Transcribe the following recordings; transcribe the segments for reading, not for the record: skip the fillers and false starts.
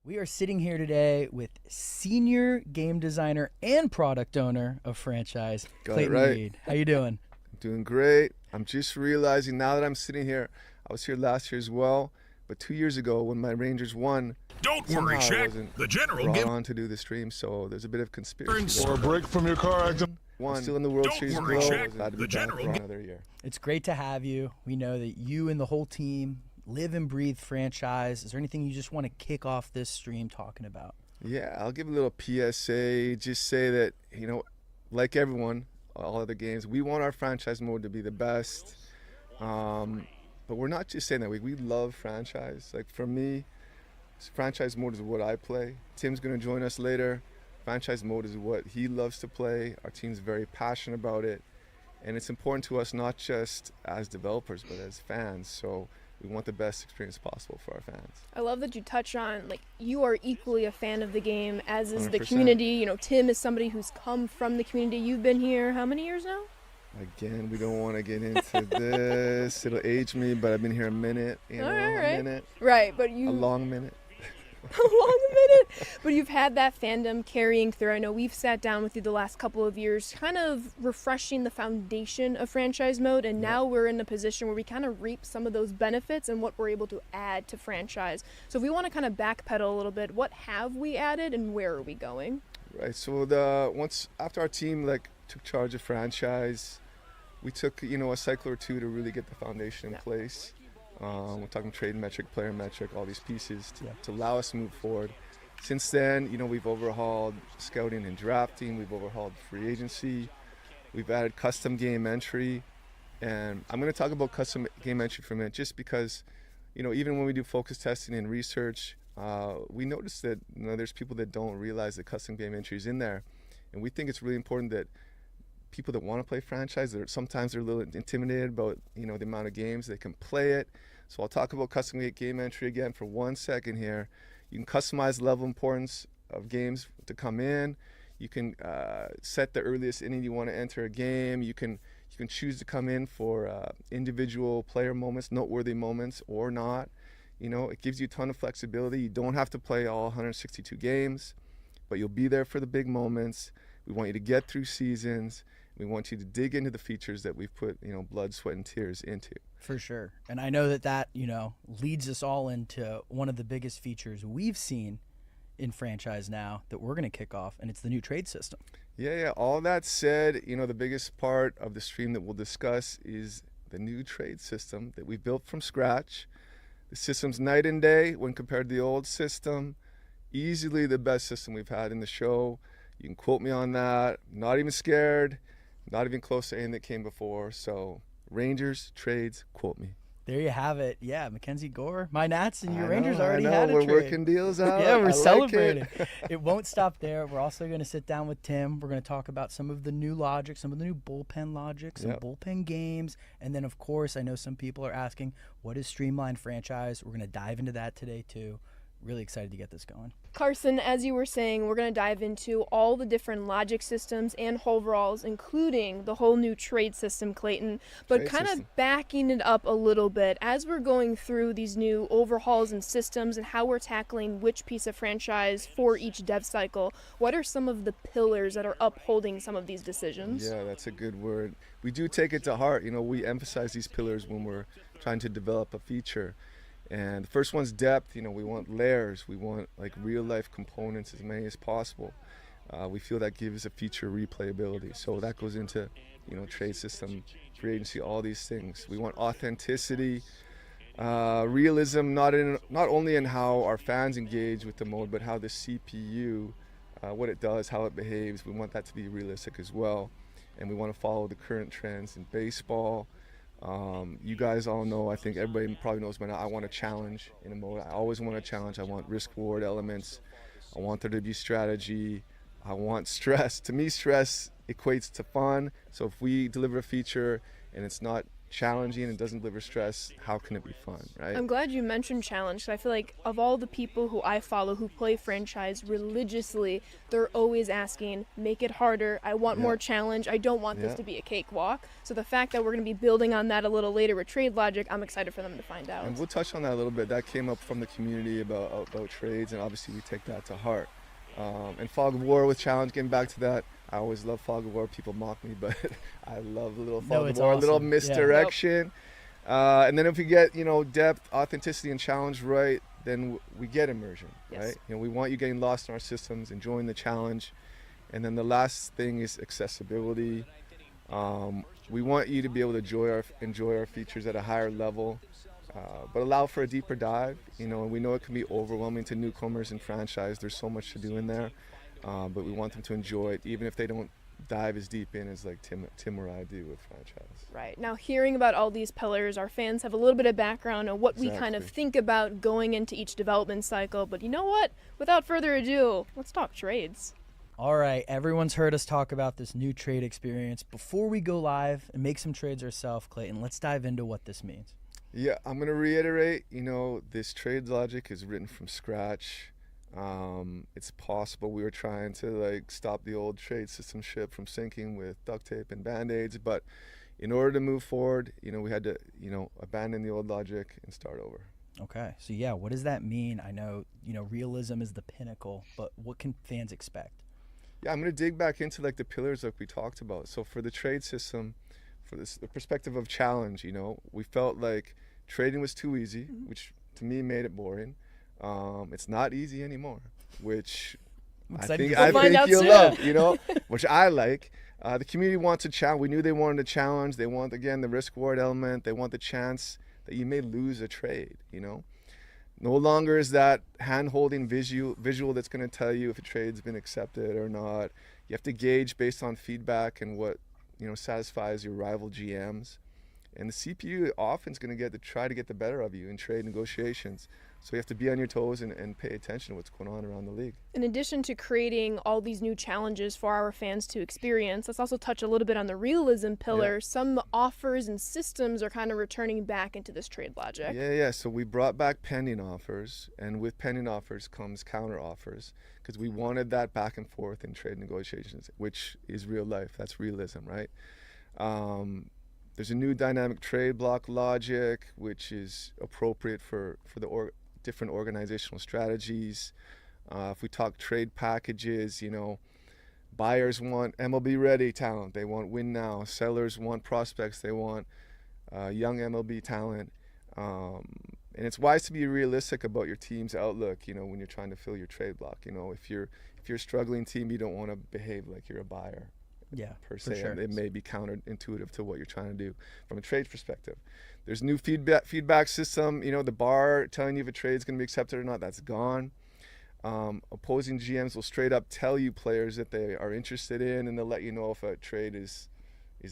We are sitting here today with senior game designer and product owner of franchise, Got Clayton it right. Reed. How you doing? Doing great. I'm just realizing now that I'm sitting here, I was here last year as well, but 2 years ago when my Rangers won, Don't somehow worry, I Shaq. wasn't The general brought give on to do the stream, so there's a bit of conspiracy. Or a break from your car accident. One, still in the World Don't Series worry, glow. Shaq. Glad to be The back general for gi- another year. It's great to have you. We know that you and the whole team live and breathe franchise. Is there anything you just want to kick off this stream talking about? Yeah, I'll give a little PSA. Just say that, like everyone, all other games, we want our franchise mode to be the best. But we're not just saying that. We love franchise. Like for me, franchise mode is what I play. Tim's going to join us later. Franchise mode is what he loves to play. Our team's very passionate about it. And it's important to us not just as developers, but as fans. So we want the best experience possible for our fans. I love that you touch on, you are equally a fan of the game, as is the 100%. community. Tim is somebody who's come from the community. You've been here how many years now? Again, we don't want to get into this. It'll age me, but I've been here a minute, All right. a minute, Right, but you... a long minute. a long minute. But you've had that fandom carrying through. I know we've sat down with you the last couple of years, kind of refreshing the foundation of franchise mode, and now we're in a position where we kind of reap some of those benefits and what we're able to add to franchise. So if we want to kind of backpedal a little bit, what have we added and where are we going? Right. So after our team took charge of franchise, we took a cycle or two to really get the foundation in place. We're talking trade metric, player metric, all these pieces to allow us to move forward. Since then, we've overhauled scouting and drafting. We've overhauled free agency. We've added custom game entry. And I'm going to talk about custom game entry for a minute just because, even when we do focus testing and research, we notice that there's people that don't realize that custom game entry is in there. And we think it's really important that people that want to play franchise, sometimes they're a little intimidated about the amount of games they can play it. So I'll talk about custom game entry again for 1 second here. You can customize the level of importance of games to come in. You can set the earliest inning you want to enter a game. You can choose to come in for individual player moments, noteworthy moments, or not. It gives you a ton of flexibility. You don't have to play all 162 games, but you'll be there for the big moments. We want you to get through seasons. We want you to dig into the features that we've put, blood, sweat, and tears into. For sure. And I know that leads us all into one of the biggest features we've seen in franchise now that we're going to kick off, and it's the new trade system. Yeah. All that said, the biggest part of the stream that we'll discuss is the new trade system that we built from scratch. The system's night and day when compared to the old system. Easily the best system we've had in the show. You can quote me on that. Not even scared. Not even close to anything that came before. So Rangers, trades, quote me. There you have it. Yeah, Mackenzie Gore, my Nats, and your Rangers already had a We're trade. working deals out. Yeah, we're I celebrating. Like It won't stop there. We're also going to sit down with Tim. We're going to talk about some of the new logic, some of the new bullpen logic, some bullpen games. And then, of course, I know some people are asking, what is Streamline Franchise? We're going to dive into that today, too. Really excited to get this going. Carson, as you were saying, we're going to dive into all the different logic systems and overalls, including the whole new trade system, Clayton. But Trade kind system. of backing it up a little bit, as we're going through these new overhauls and systems and how we're tackling which piece of franchise for each dev cycle, what are some of the pillars that are upholding some of these decisions? Yeah, that's a good word. We do take it to heart. We emphasize these pillars when we're trying to develop a feature. And the first one's depth. We want layers. We want real life components, as many as possible. We feel that gives a feature replayability. So that goes into, trade system, free agency, all these things. We want authenticity, realism, not only in how our fans engage with the mode, but how the CPU, what it does, how it behaves. We want that to be realistic as well. And we want to follow the current trends in baseball. You guys all know, I think everybody probably knows by now, I want a challenge in a mode. I always want a challenge. I want risk-reward elements. I want there to be strategy. I want stress. To me, stress equates to fun. So if we deliver a feature and it's not challenging and doesn't deliver stress, how can it be fun, right? I'm glad you mentioned challenge. 'Cause I feel like of all the people who I follow who play franchise religiously, they're always asking, make it harder. I want more challenge. I don't want this to be a cakewalk. So the fact that we're going to be building on that a little later with trade logic, I'm excited for them to find out. And we'll touch on that a little bit. That came up from the community about trades, and obviously we take that to heart. And Fog of War with challenge, getting back to that, I always love Fog of War. People mock me, but I love a little Fog of War, a little misdirection. And then if we get, depth, authenticity, and challenge right, then we get immersion, right? We want you getting lost in our systems, enjoying the challenge. And then the last thing is accessibility. We want you to be able to enjoy our features at a higher level, but allow for a deeper dive. And we know it can be overwhelming to newcomers in franchise. There's so much to do in there, but we want them to enjoy it, even if they don't dive as deep in as like Tim or I do with franchise. Right. Now, hearing about all these pillars, our fans have a little bit of background on what we kind of think about going into each development cycle. But you know what? Without further ado, let's talk trades. All right, everyone's heard us talk about this new trade experience. Before we go live and make some trades ourselves, Clayton, let's dive into what this means. Yeah, I'm going to reiterate, this trade logic is written from scratch. It's possible we were trying to stop the old trade system ship from sinking with duct tape and band-aids, but in order to move forward, we had to, abandon the old logic and start over. Okay, so yeah, what does that mean? I know, realism is the pinnacle, but what can fans expect? Yeah, I'm going to dig back into the pillars like we talked about. So for the trade system, for the perspective of challenge, we felt like trading was too easy, which to me made it boring. It's not easy anymore, which I think you'll love, which I like. The community wants a challenge. We knew they wanted a challenge. They want, again, the risk-reward element. They want the chance that you may lose a trade, No longer is that hand-holding visual that's going to tell you if a trade's been accepted or not. You have to gauge based on feedback and what, satisfies your rival GMs. And the CPU often is going to try to get the better of you in trade negotiations. So you have to be on your toes and pay attention to what's going on around the league. In addition to creating all these new challenges for our fans to experience, let's also touch a little bit on the realism pillar. Yeah. Some offers and systems are kind of returning back into this trade logic. Yeah. So we brought back pending offers, and with pending offers comes counter offers, because we wanted that back and forth in trade negotiations, which is real life. That's realism, right? There's a new dynamic trade block logic, which is appropriate for the different organizational strategies. If we talk trade packages, buyers want MLB ready talent. They want win now. Sellers want prospects. They want young MLB talent. And it's wise to be realistic about your team's outlook, when you're trying to fill your trade block. If you're a struggling team, you don't want to behave like you're a buyer. Yeah, per se. Sure. It may be counterintuitive to what you're trying to do from a trade perspective. There's new feedback system. The bar telling you if a trade is going to be accepted or not, that's gone. Opposing GMs will straight up tell you players that they are interested in, and they'll let you know if a trade is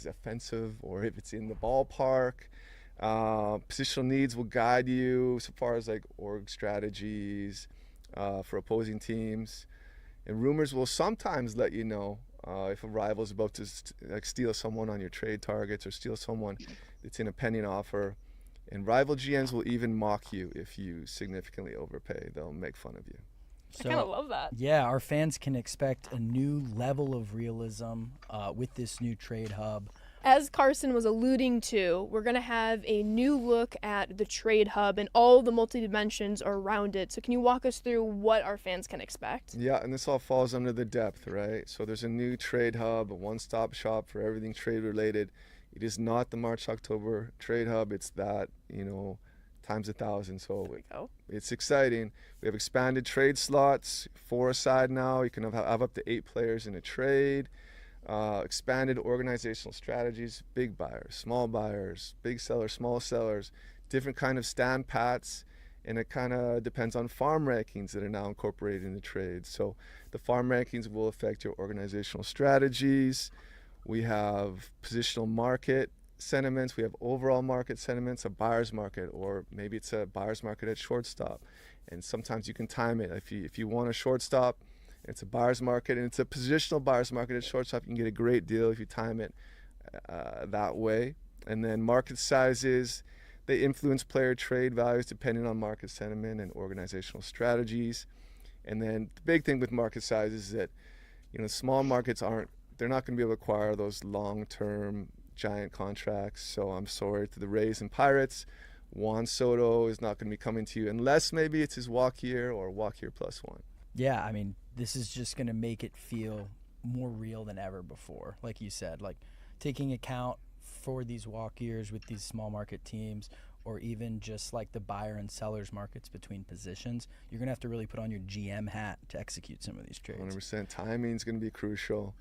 offensive or if it's in the ballpark. Positional needs will guide you so far as org strategies for opposing teams, and rumors will sometimes let you know if a rival is about to steal someone on your trade targets or steal someone that's in a pending offer. And rival GMs will even mock you if you significantly overpay. They'll make fun of you. So, I kind of love that. Yeah, our fans can expect a new level of realism with this new trade hub. As Carson was alluding to, we're going to have a new look at the trade hub and all the multi-dimensions around it. So can you walk us through what our fans can expect? Yeah, and this all falls under the depth, right? So there's a new trade hub, a one-stop shop for everything trade-related. It is not the March-October trade hub. It's that, times 1,000. So it's exciting. We have expanded trade slots, 4 aside now. You can have up to 8 players in a trade. Expanded organizational strategies, big buyers, big sellers, small sellers, different kind of stand pats, and it kind of depends on farm rankings that are now incorporated in the trade. So the farm rankings will affect your organizational strategies. We have positional market sentiments. We have overall market sentiments, a buyer's market, or maybe it's a buyer's market at shortstop. And sometimes you can time it. If you want a shortstop, it's a buyer's market, and it's a positional buyer's market at shortstop. You can get a great deal if you time it that way. And then market sizes, they influence player trade values depending on market sentiment and organizational strategies. And then the big thing with market sizes is that, small markets they're not going to be able to acquire those long-term giant contracts. So I'm sorry to the Rays and Pirates. Juan Soto is not going to be coming to you unless maybe it's his walk year or walk year +1. Yeah, I mean, this is just going to make it feel more real than ever before. Like you said, like taking account for these walk years with these small market teams, or even just like the buyer and sellers markets between positions, you're going to have to really put on your GM hat to execute some of these trades. 100%. Timing is going to be crucial,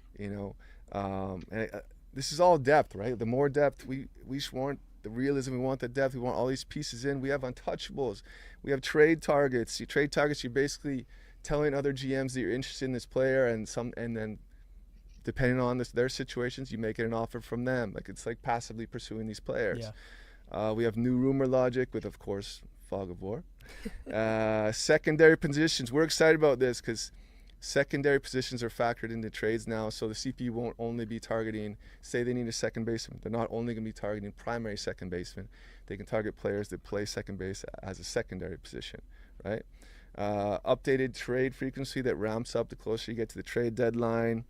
this is all depth, right? The more depth, we want the realism, we want the depth, we want all these pieces in. We have untouchables. We have trade targets. You're basically telling other GMs that you're interested in this player, and then depending on their situations, you make it an offer from them. It's like passively pursuing these players. Yeah. We have new rumor logic with, of course, fog of war. Secondary positions. We're excited about this because secondary positions are factored into trades now. So the CP won't only be targeting, say they need a second baseman. They're not only going to be targeting primary second baseman. They can target players that play second base as a secondary position, right? Updated trade frequency that ramps up the closer you get to the trade deadline.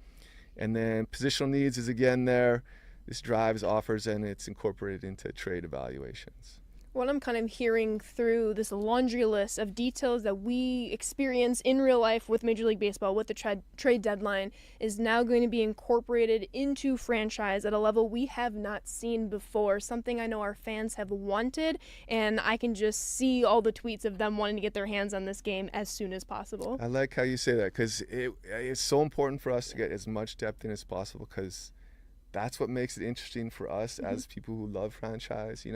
And then positional needs is again there. This drives offers and it's incorporated into trade evaluations. What I'm kind of hearing through this laundry list of details that we experience in real life with Major League Baseball, with the trade deadline, is now going to be incorporated into franchise at a level we have not seen before, something I know our fans have wanted, and I can just see all the tweets of them wanting to get their hands on this game as soon as possible. I like how you say that because it's so important for us to get as much depth in as possible because that's what makes it interesting for us as people who love franchise.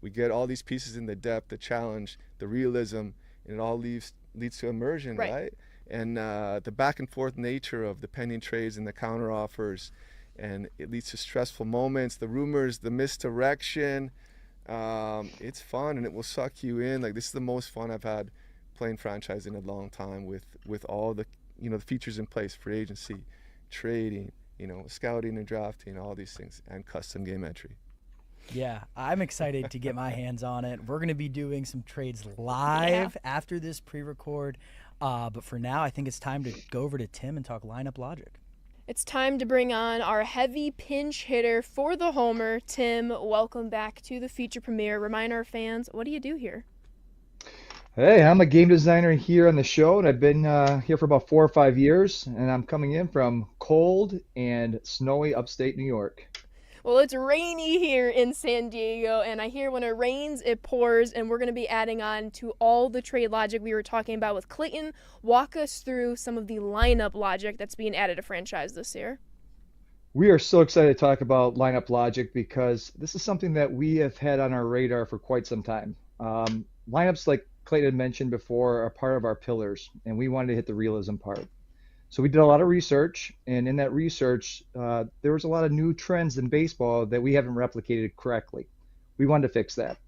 We get all these pieces in the depth, the challenge, the realism, and it all leads to immersion, right? And the back and forth nature of the pending trades and the counter offers, and it leads to stressful moments, the rumors, the misdirection. It's fun and it will suck you in. This is the most fun I've had playing franchise in a long time with all the the features in place: free agency, trading, scouting and drafting, all these things, and custom game entry. Yeah, I'm excited to get my hands on it. We're going to be doing some trades live after this pre-record. But for now, I think it's time to go over to Tim and talk lineup logic. It's time to bring on our heavy pinch hitter for the homer. Tim, welcome back to the feature premiere. Remind our fans, what do you do here? Hey, I'm a game designer here on the show, and I've been here for about 4 or 5 years, and I'm coming in from cold and snowy upstate New York. Well, it's rainy here in San Diego, and I hear when it rains, it pours, and we're going to be adding on to all the trade logic we were talking about with Clayton. Walk us through some of the lineup logic that's being added to franchise this year. We are so excited to talk about lineup logic because this is something that we have had on our radar for quite some time. Lineups, like Clayton mentioned before, are part of our pillars, and we wanted to hit the realism part. So we did a lot of research, and in that research, there was a lot of new trends in baseball that we haven't replicated correctly. We wanted to fix that.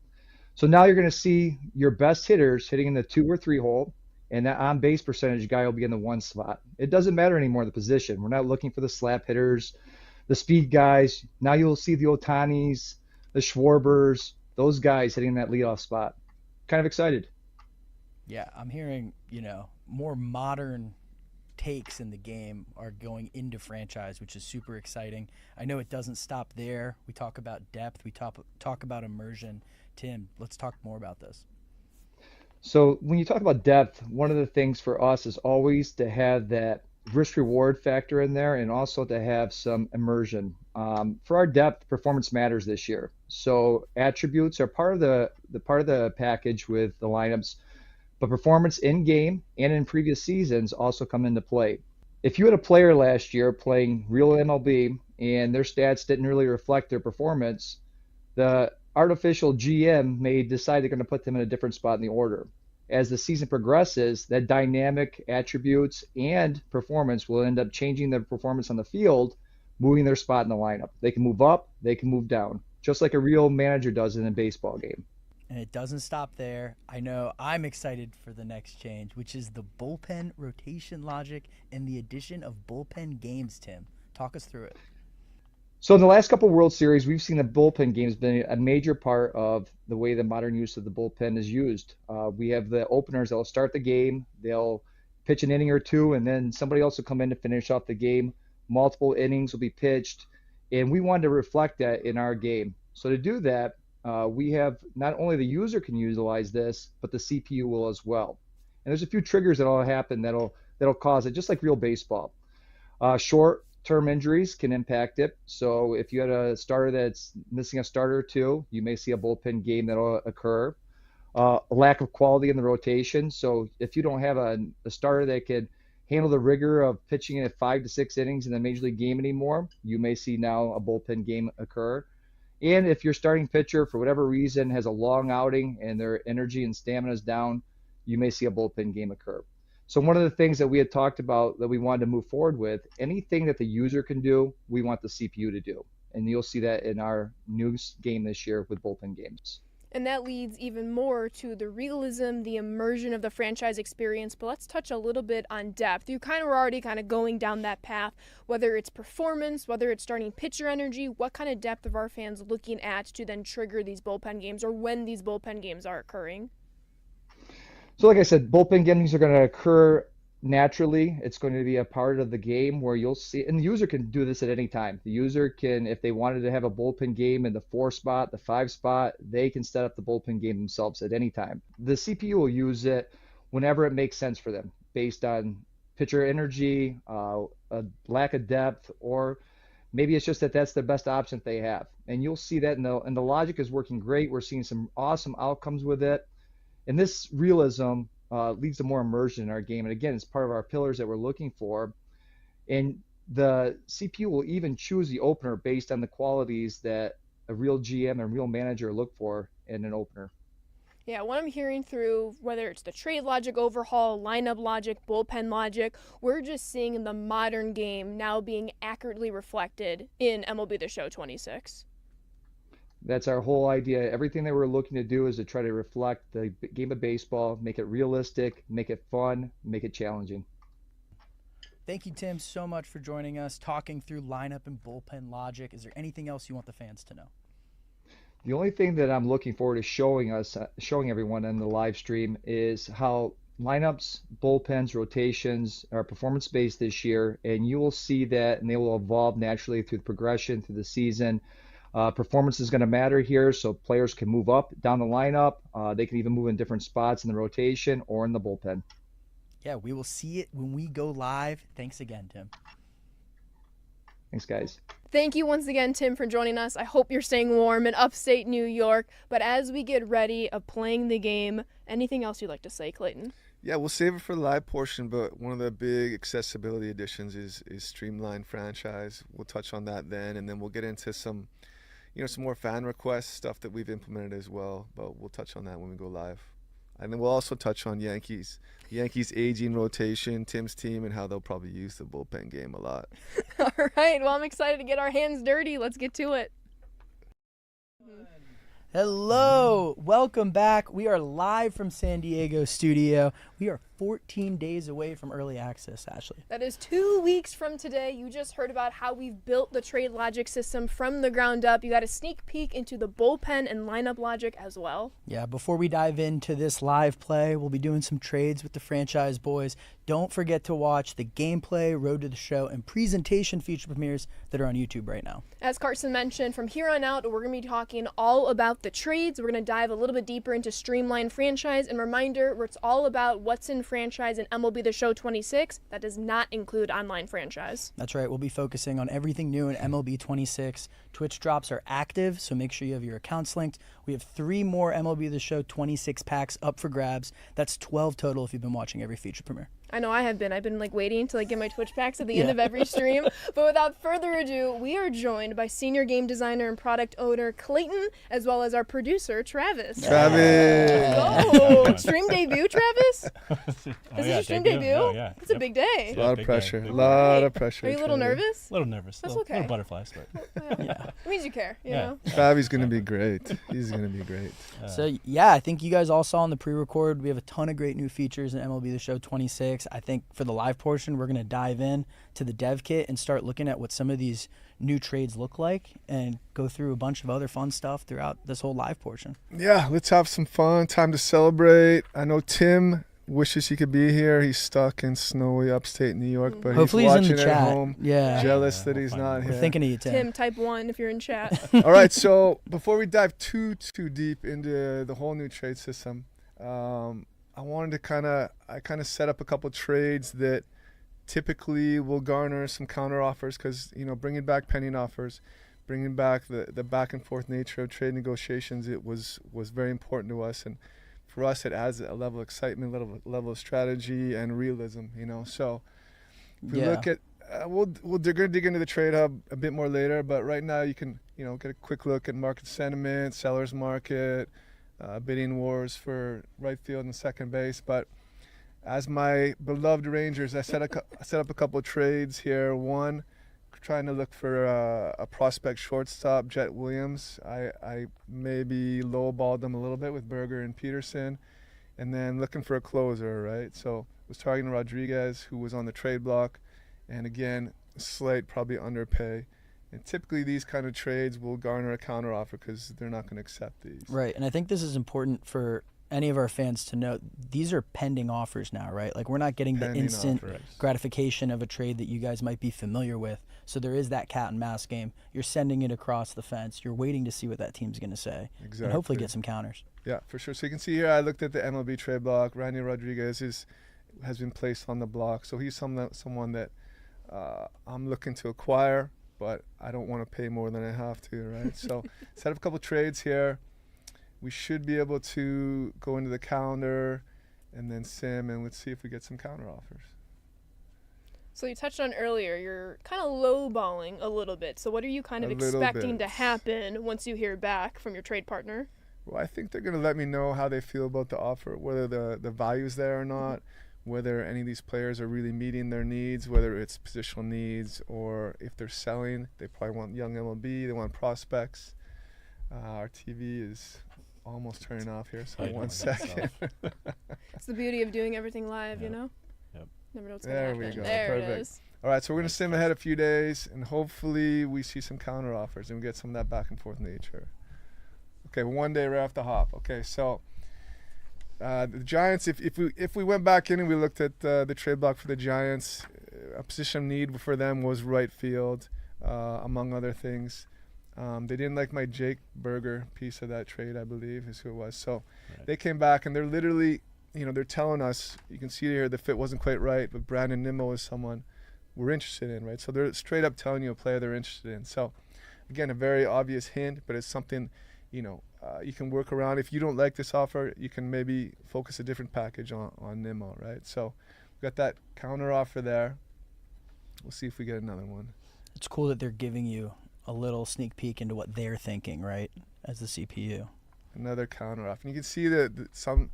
So now you're going to see your best hitters hitting in the 2 or 3 hole, and that on-base percentage guy will be in the 1 spot. It doesn't matter anymore the position. We're not looking for the slap hitters, the speed guys. Now you'll see the Otanis, the Schwarbers, those guys hitting that leadoff spot. Kind of excited. Yeah, I'm hearing, more modern takes in the game are going into franchise, which is super exciting. I know it doesn't stop there. We talk about depth. We talk about immersion. Tim, let's talk more about this. So when you talk about depth, one of the things for us is always to have that risk-reward factor in there and also to have some immersion. For our depth, performance matters this year. So attributes are part of the package with the lineups, but performance in game and in previous seasons also come into play. If you had a player last year playing real MLB and their stats didn't really reflect their performance, the artificial GM may decide they're going to put them in a different spot in the order. As the season progresses, that dynamic attributes and performance will end up changing their performance on the field, moving their spot in the lineup. They can move up, they can move down, just like a real manager does in a baseball game. And it doesn't stop there. I know I'm excited for the next change, which is the bullpen rotation logic and the addition of bullpen games, Tim. Talk us through it. So in the last couple of World Series, we've seen the bullpen games been a major part of the way the modern use of the bullpen is used. We have the openers that will start the game, they'll pitch an inning or two, and then somebody else will come in to finish off the game. Multiple innings will be pitched, and we wanted to reflect that in our game. So to do that, we have not only the user can utilize this, but the CPU will as well. And there's a few triggers that'll happen that'll cause it, just like real baseball. Short-term injuries can impact it. So if you had a starter that's missing a starter or two, you may see a bullpen game that'll occur. A lack of quality in the rotation. So if you don't have a starter that could handle the rigor of pitching at 5 to 6 innings in the major league game anymore, you may see now a bullpen game occur. And if your starting pitcher, for whatever reason, has a long outing and their energy and stamina is down, you may see a bullpen game occur. So one of the things that we had talked about that we wanted to move forward with, anything that the user can do, we want the CPU to do. And you'll see that in our new game this year with bullpen games. And that leads even more to the realism, the immersion of the franchise experience. But let's touch a little bit on depth. You were already going down that path, whether it's performance, whether it's starting pitcher energy, what kind of depth of our fans looking at to then trigger these bullpen games or when these bullpen games are occurring? So like I said, bullpen games are going to occur naturally. It's going to be a part of the game where you'll see, and the user can do this at any time. The user can, if they wanted to have a bullpen game in the 4 spot, the 5 spot, they can set up the bullpen game themselves at any time. The CPU will use it whenever it makes sense for them, based on pitcher energy, a lack of depth, or maybe it's just that that's the best option that they have. And you'll see that, and the logic is working great. We're seeing some awesome outcomes with it. And this realism leads to more immersion in our game. And again, it's part of our pillars that we're looking for. And the CPU will even choose the opener based on the qualities that a real GM and real manager look for in an opener. Yeah, what I'm hearing through, whether it's the trade logic overhaul, lineup logic, bullpen logic, we're just seeing the modern game now being accurately reflected in MLB The Show 26. That's our whole idea. Everything that we're looking to do is to try to reflect the game of baseball, make it realistic, make it fun, make it challenging. Thank you, Tim, so much for joining us, talking through lineup and bullpen logic. Is there anything else you want the fans to know? The only thing that I'm looking forward to showing everyone in the live stream is how lineups, bullpens, rotations are performance-based this year, and you will see that, and they will evolve naturally through the progression through the season. Performance is going to matter here, so players can move up, down the lineup. They can even move in different spots in the rotation or in the bullpen. Yeah, we will see it when we go live. Thanks again, Tim. Thanks, guys. Thank you once again, Tim, for joining us. I hope you're staying warm in upstate New York. But as we get ready of playing the game, anything else you'd like to say, Clayton? Yeah, we'll save it for the live portion, but one of the big accessibility additions is Streamline Franchise. We'll touch on that then, and then we'll get into some more fan requests, stuff that we've implemented as well, but we'll touch on that when we go live. And then we'll also touch on Yankees aging rotation, Tim's team, and how they'll probably use the bullpen game a lot. All right, well, I'm excited to get our hands dirty. Let's get to it. Hello, welcome back. We are live from San Diego studio. We are 14 days away from early access, Ashley. That is 2 weeks from today. You just heard about how we've built the trade logic system from the ground up. You got a sneak peek into the bullpen and lineup logic as well. Yeah, before we dive into this live play, we'll be doing some trades with the franchise boys. Don't forget to watch the gameplay, Road to the Show, and presentation feature premieres that are on YouTube right now. As Carson mentioned, from here on out, we're going to be talking all about the trades. We're going to dive a little bit deeper into Streamline Franchise. And reminder, where it's all about what's in franchise and MLB The Show 26. That does not include online franchise. That's right. We'll be focusing on everything new in MLB 26. Twitch drops are active, so make sure you have your accounts linked. We have 3 more MLB The Show 26 packs up for grabs. That's 12 total if you've been watching every feature premiere. I know I have been. I've been waiting to get my Twitch packs at the end of every stream. But without further ado, we are joined by senior game designer and product owner Clayton, as well as our producer Travis. Travis! Oh, stream debut, Travis? Is this your stream debut? Oh, yeah. It's a big day. A lot of pressure. A lot of pressure. Are you a little nervous? A little nervous. That's little, okay. Little butterflies, but It means you care, you Yeah. know? Travis going to be great. He's going to be great. So, yeah, I think you guys all saw in the pre-record, we have a ton of great new features in MLB The Show 26. topics. I think for the live portion, we're going to dive in to the dev kit and start looking at what some of these new trades look like and go through a bunch of other fun stuff throughout this whole live portion. Yeah, let's have some fun. Time to celebrate. I know Tim wishes he could be here. He's stuck in snowy upstate New York, but hopefully he's he's watching in the chat. at home. Yeah. Jealous that he's not We're here. thinking of you, Tim. Tim, type 1 if you're in chat. All right, so before we dive too deep into the whole new trade system, I wanted to kind of set up a couple trades that typically will garner some counter offers, because bringing back pending offers, bringing back the back and forth nature of trade negotiations, it was very important to us, and for us it adds a level of excitement, level of strategy and realism. So if we look at we're going to dig into the trade hub a bit more later, but right now you can get a quick look at market sentiment, sellers market, bidding wars for right field and second base. But as my beloved Rangers, I set up a couple of trades here. One, trying to look for a prospect shortstop, Jet Williams. I maybe lowballed them a little bit with Berger and Peterson, and then looking for a closer, right? So was targeting Rodriguez, who was on the trade block, and again, slight probably underpay. And typically these kind of trades will garner a counteroffer because they're not going to accept these. Right, and I think this is important for any of our fans to know. These are pending offers now, right? Like, we're not getting the instant gratification of a trade that you guys might be familiar with. So there is that cat and mouse game. You're sending it across the fence. You're waiting to see what that team's going to say. Exactly. And hopefully get some counters. Yeah, for sure. So you can see here, I looked at the MLB trade block. Randy Rodriguez has been placed on the block. So he's someone that I'm looking to acquire, but I don't want to pay more than I have to, right? So set up a couple trades here. We should be able to go into the calendar and then sim, and let's see if we get some counter offers. So you touched on earlier, you're kind of lowballing a little bit. So what are you kind of expecting to happen once you hear back from your trade partner? Well, I think they're going to let me know how they feel about the offer, whether the value's there or not, whether any of these players are really meeting their needs, whether it's positional needs, or if they're selling, they probably want young MLB, they want prospects. Our TV is almost turning off here, so 1 second. It's the beauty of doing everything live, Yep. Never know what's going to happen. There we go. There Perfect. it is. All right, so we're going to sim ahead a few days, and hopefully we see some counter offers and we get some of that back and forth nature. Okay, 1 day right off the hop. Okay, so the Giants, if we went back in and we looked at the trade block for the Giants, a position of need for them was right field, among other things. They didn't like my Jake Berger piece of that trade, I believe, is who it was. So they came back and they're literally, they're telling us, you can see here the fit wasn't quite right, but Brandon Nimmo is someone we're interested in, right? So they're straight up telling you a player they're interested in. So again, a very obvious hint, but it's something, you can work around. If you don't like this offer, you can maybe focus a different package on Nimmo, right? So we've got that counter offer there. We'll see if we get another one. It's cool that they're giving you a little sneak peek into what they're thinking, right, as the CPU. Another counter offer. And you can see that some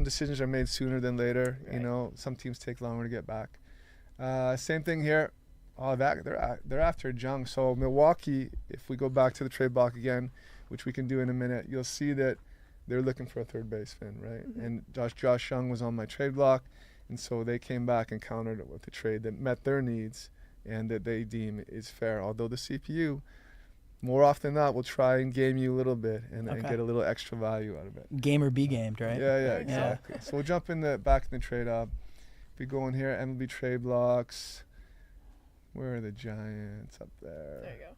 decisions are made sooner than later. Right. Some teams take longer to get back. Same thing here. They're after Jung. So Milwaukee, if we go back to the trade block again, which we can do in a minute, you'll see that they're looking for a third baseman, right? Mm-hmm. And Josh Jung was on my trade block, and so they came back and countered it with a trade that met their needs and that they deem is fair. Although the CPU, more often than not, will try and game you a little bit and get a little extra value out of it. Game or be gamed, right? Yeah, exactly. So we'll jump back in the trade hub. If we go in here, MLB trade blocks. Where are the Giants? Up there. There you go.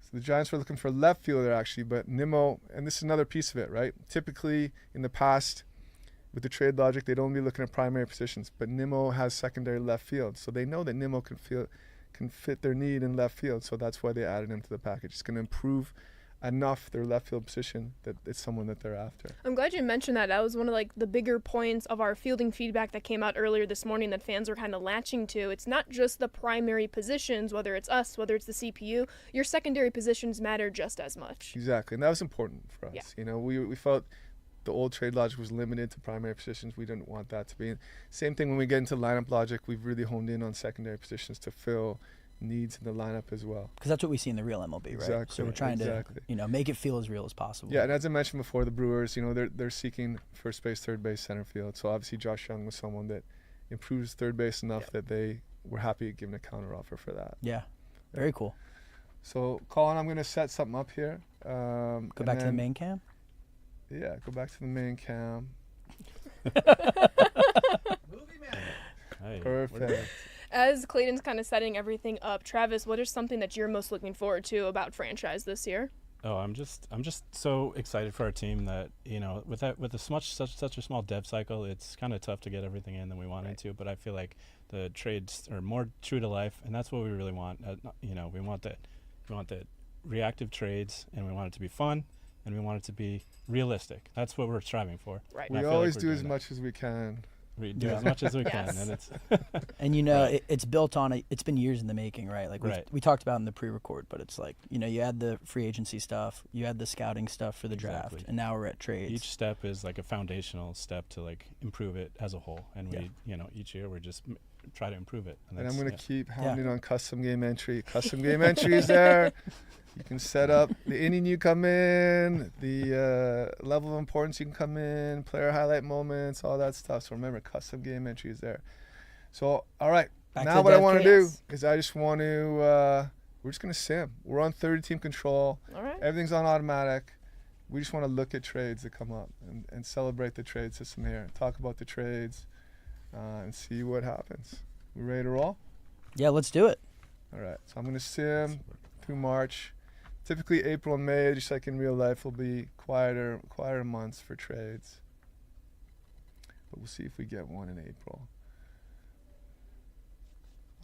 So the Giants were looking for a left fielder, actually, but Nimmo, and this is another piece of it, right? Typically, in the past, with the trade logic, they'd only be looking at primary positions, but Nimmo has secondary left field, so they know that Nimmo can fit their need in left field, so that's why they added him to the package. It's going to improve enough their left field position that it's someone that they're after. I'm glad you mentioned that. That was one of the bigger points of our fielding feedback that came out earlier this morning that fans are kind of latching to. It's not just the primary positions, whether it's us, whether it's the CPU. Your secondary positions matter just as much. Exactly, and that was important for us. Yeah. We felt the old trade logic was limited to primary positions. We didn't want that to be. Same thing when we get into lineup logic. We've really honed in on secondary positions to fill needs in the lineup as well. Because that's what we see in the real MLB, right? Exactly. So we're trying to, make it feel as real as possible. Yeah, and as I mentioned before, the Brewers, they're seeking first base, third base, center field. So obviously Josh Jung was someone that improved his third base enough that they were happy giving a counter offer for that. Yeah, very cool. So, Colin, I'm going to set something up here. Go back to the main cam. Yeah, go back to the main cam. Hey, Perfect. As Clayton's kind of setting everything up, Travis, what is something that you're most looking forward to about franchise this year? Oh, I'm just so excited for our team that, you know, with such a small dev cycle, it's kind of tough to get everything in that we wanted to. But I feel like the trades are more true to life, and that's what we really want. You know, we want the reactive trades, and we want it to be fun, and we want it to be realistic. That's what we're striving for. Right. We always do as much as we can. We do as much as we can, Yes. and it's And you know, it's built on it's been years in the making, right? Like Right. we talked about in the pre-record, but it's like, you know, you had the free agency stuff, you had the scouting stuff for the draft, Exactly. and now we're at trades. each step is like a foundational step to like improve it as a whole, and we, you know, each year we're just try to improve it. And I'm going to keep Yeah. hounding on custom game entry. Custom game entry is there. You can set up the inning you come in, the level of importance you can come in, player highlight moments, all that stuff. So remember, custom game entry is there. So, all right. Back to Now the what I dev want to kit. do Yes. is I just want to, we're just going to sim. We're on 30-team control. All right. Everything's on automatic. We just want to look at trades that come up and celebrate the trade system here. Talk about the trades and see what happens. We ready to roll? Yeah, let's do it. All right, so I'm going to sim through March. Typically April and May, just like in real life, will be quieter months for trades. But we'll see if we get one in April.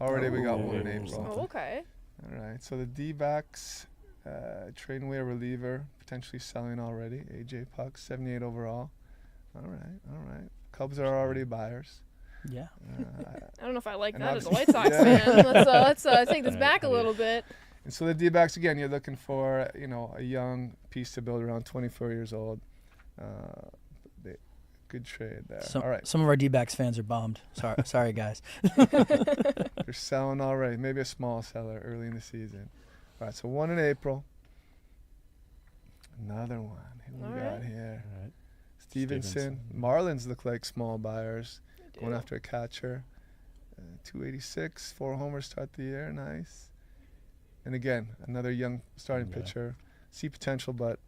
Already we got one in Ooh. April. Oh, okay. All right, so the D-backs, trading away a reliever, potentially selling already. AJ Puck, 78 overall. All right. Cubs are already buyers. Yeah. I don't know if I like And that as a obviously- White Sox Yeah. fan. Let's take this Right, back a yeah. little bit. And so the D-backs, again, you're looking for, you know, a young piece to build around 24 years old. Good trade there. Some, All right, some of our D-backs fans are bummed. Sorry guys. they're selling already. Maybe a small seller early in the season. All right, so one in April. Another one. Who All we right. got here? All right. Stevenson. Stevenson. Marlins look like small buyers. I Going do. after a catcher. 286, 4 homers start the year. Nice. And again, another young starting Yeah. pitcher. See potential, but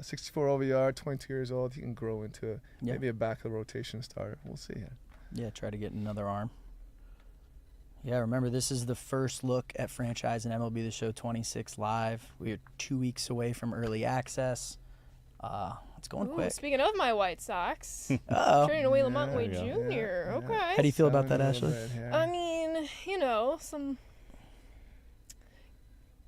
64 OVR, 22 years old. He can grow into Yeah. maybe a back of the rotation starter. We'll see here. Yeah, try to get another arm. Yeah, remember, this is the first look at Franchise and MLB The Show 26 live. We are 2 weeks away from early access. It's going Ooh, quick. speaking of my White Sox, Uh-oh. trading away Lamont Wade There Jr. you Yeah, Okay. yeah. How do you feel about that, Selling a Ashley? little bit here. I mean, you know, some.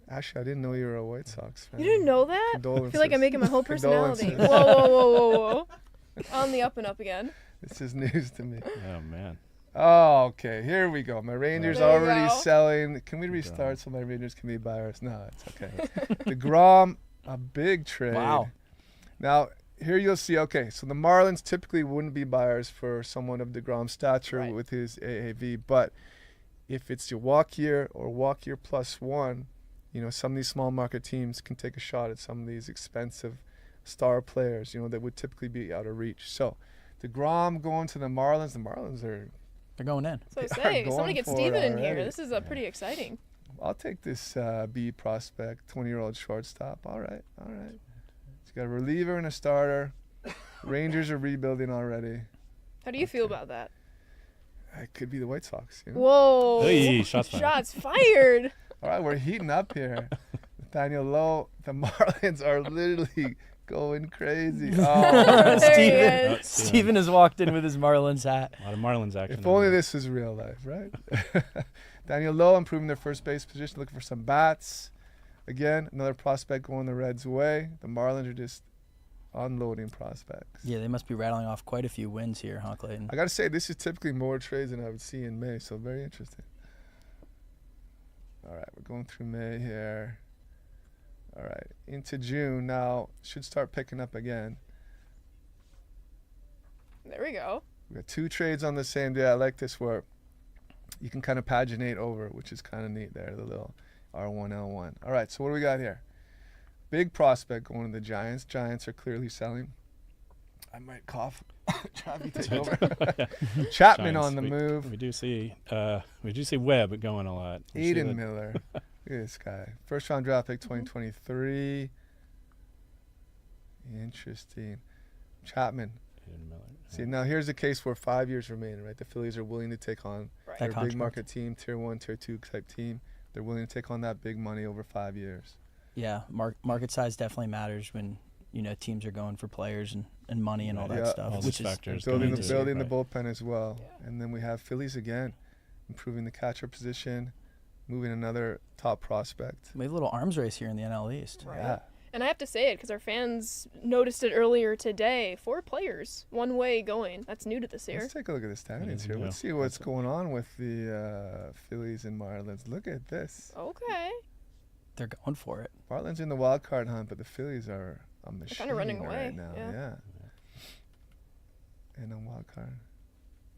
Actually, I didn't know you were a White Sox fan. You didn't know that? I Condolences. feel like I'm making my whole personality. Whoa, Condolences. whoa. On the up and up again. This is news to me. Oh man. Oh, okay. Here we go. My Rangers There we already go. selling. Can we restart so my Rangers can be buyers? No, it's okay. DeGrom, a big trade. Wow. Now, here you'll see, okay, so the Marlins typically wouldn't be buyers for someone of DeGrom's stature Right. with his AAV, but if it's your walk year or walk year +1, you know, some of these small market teams can take a shot at some of these expensive star players, you know, that would typically be out of reach. So, DeGrom going to the Marlins are, They're going in. So They are say, somebody going get for it Steven in here. already. This is pretty exciting. I'll take this B prospect, 20-year-old shortstop. All right. He's got a reliever and a starter. Rangers are rebuilding already. How do you feel about that? It could be the White Sox. You know? Whoa. Hey, shots fired. Shots fired. All right, we're heating up here. Nathaniel Lowe, the Marlins are literally going crazy. Oh, There he Steven, is. Steven has walked in with his Marlins hat. A lot of Marlins action. if on only there. this was real life, right? Daniel Lowe improving their first base position, looking for some bats. Again, another prospect going the Reds' way. The Marlins are just unloading prospects. Yeah, they must be rattling off quite a few wins here, huh, Clayton? I got to say, this is typically more trades than I would see in May, so very interesting. All right, we're going through May here. All right, into June now. Should start picking up again. There we go. We got 2 trades on the same day. I like this where you can kind of paginate over, which is kind of neat there, the little R1, L1. All right, so what do we got here? Big prospect going to the Giants. Giants are clearly selling. I might cough. Chappie, take over. Chapman Giants, on the move. We do see Webb going a lot. We see Aiden that- Miller. Look at this guy. First round draft pick 2023. Interesting. Chapman. Aiden Miller. See, now here's a case where 5 years remaining, right? The Phillies are willing to take on Right. their That big contract. market team, tier 1, tier 2 type team. They're willing to take on that big money over 5 years. Yeah, market size definitely matters when teams are going for players and money and all that Yeah. stuff, All which these is factors Building going the into it, building the right. bullpen as well. Yeah. And then we have Phillies again, improving the catcher position, moving another top prospect. we have a little arms race here in the NL East. Right. Yeah. And I have to say it because our fans noticed it earlier today. 4 players, one way going. That's new to this year. Let's take a look at the standings here. Yeah. Let's see what's going on with the Phillies and Marlins. Look at this. Okay. They're going for it. Marlins in the wild card hunt, but the Phillies are a machine kinda running away, right now. yeah. Yeah. And on wild card.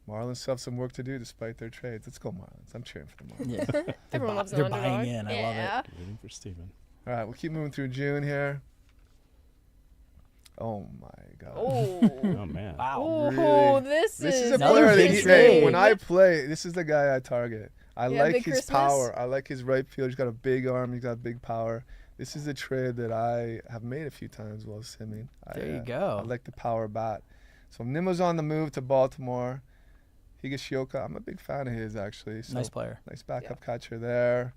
Marlins still have some work to do despite their trades. Let's go Marlins. I'm cheering for the Marlins. Yeah, They're Everyone loves an they're underdog. buying in. I love it. Waiting for Steven. All right, we'll keep moving through June here. Oh my God. Oh. Oh man. Wow. Oh, Really? this This is is a Another player that big he, trade. hey, when I play, this is the guy I target. I Yeah, like big his Christmas. power. I like his right field. He's got a big arm. He's got big power. This is a trade that I have made a few times while simming. There you I go. like the power bat. So Nimmo's on the move to Baltimore. Higashioka, I'm a big fan of his actually. So Nice player. nice backup catcher there.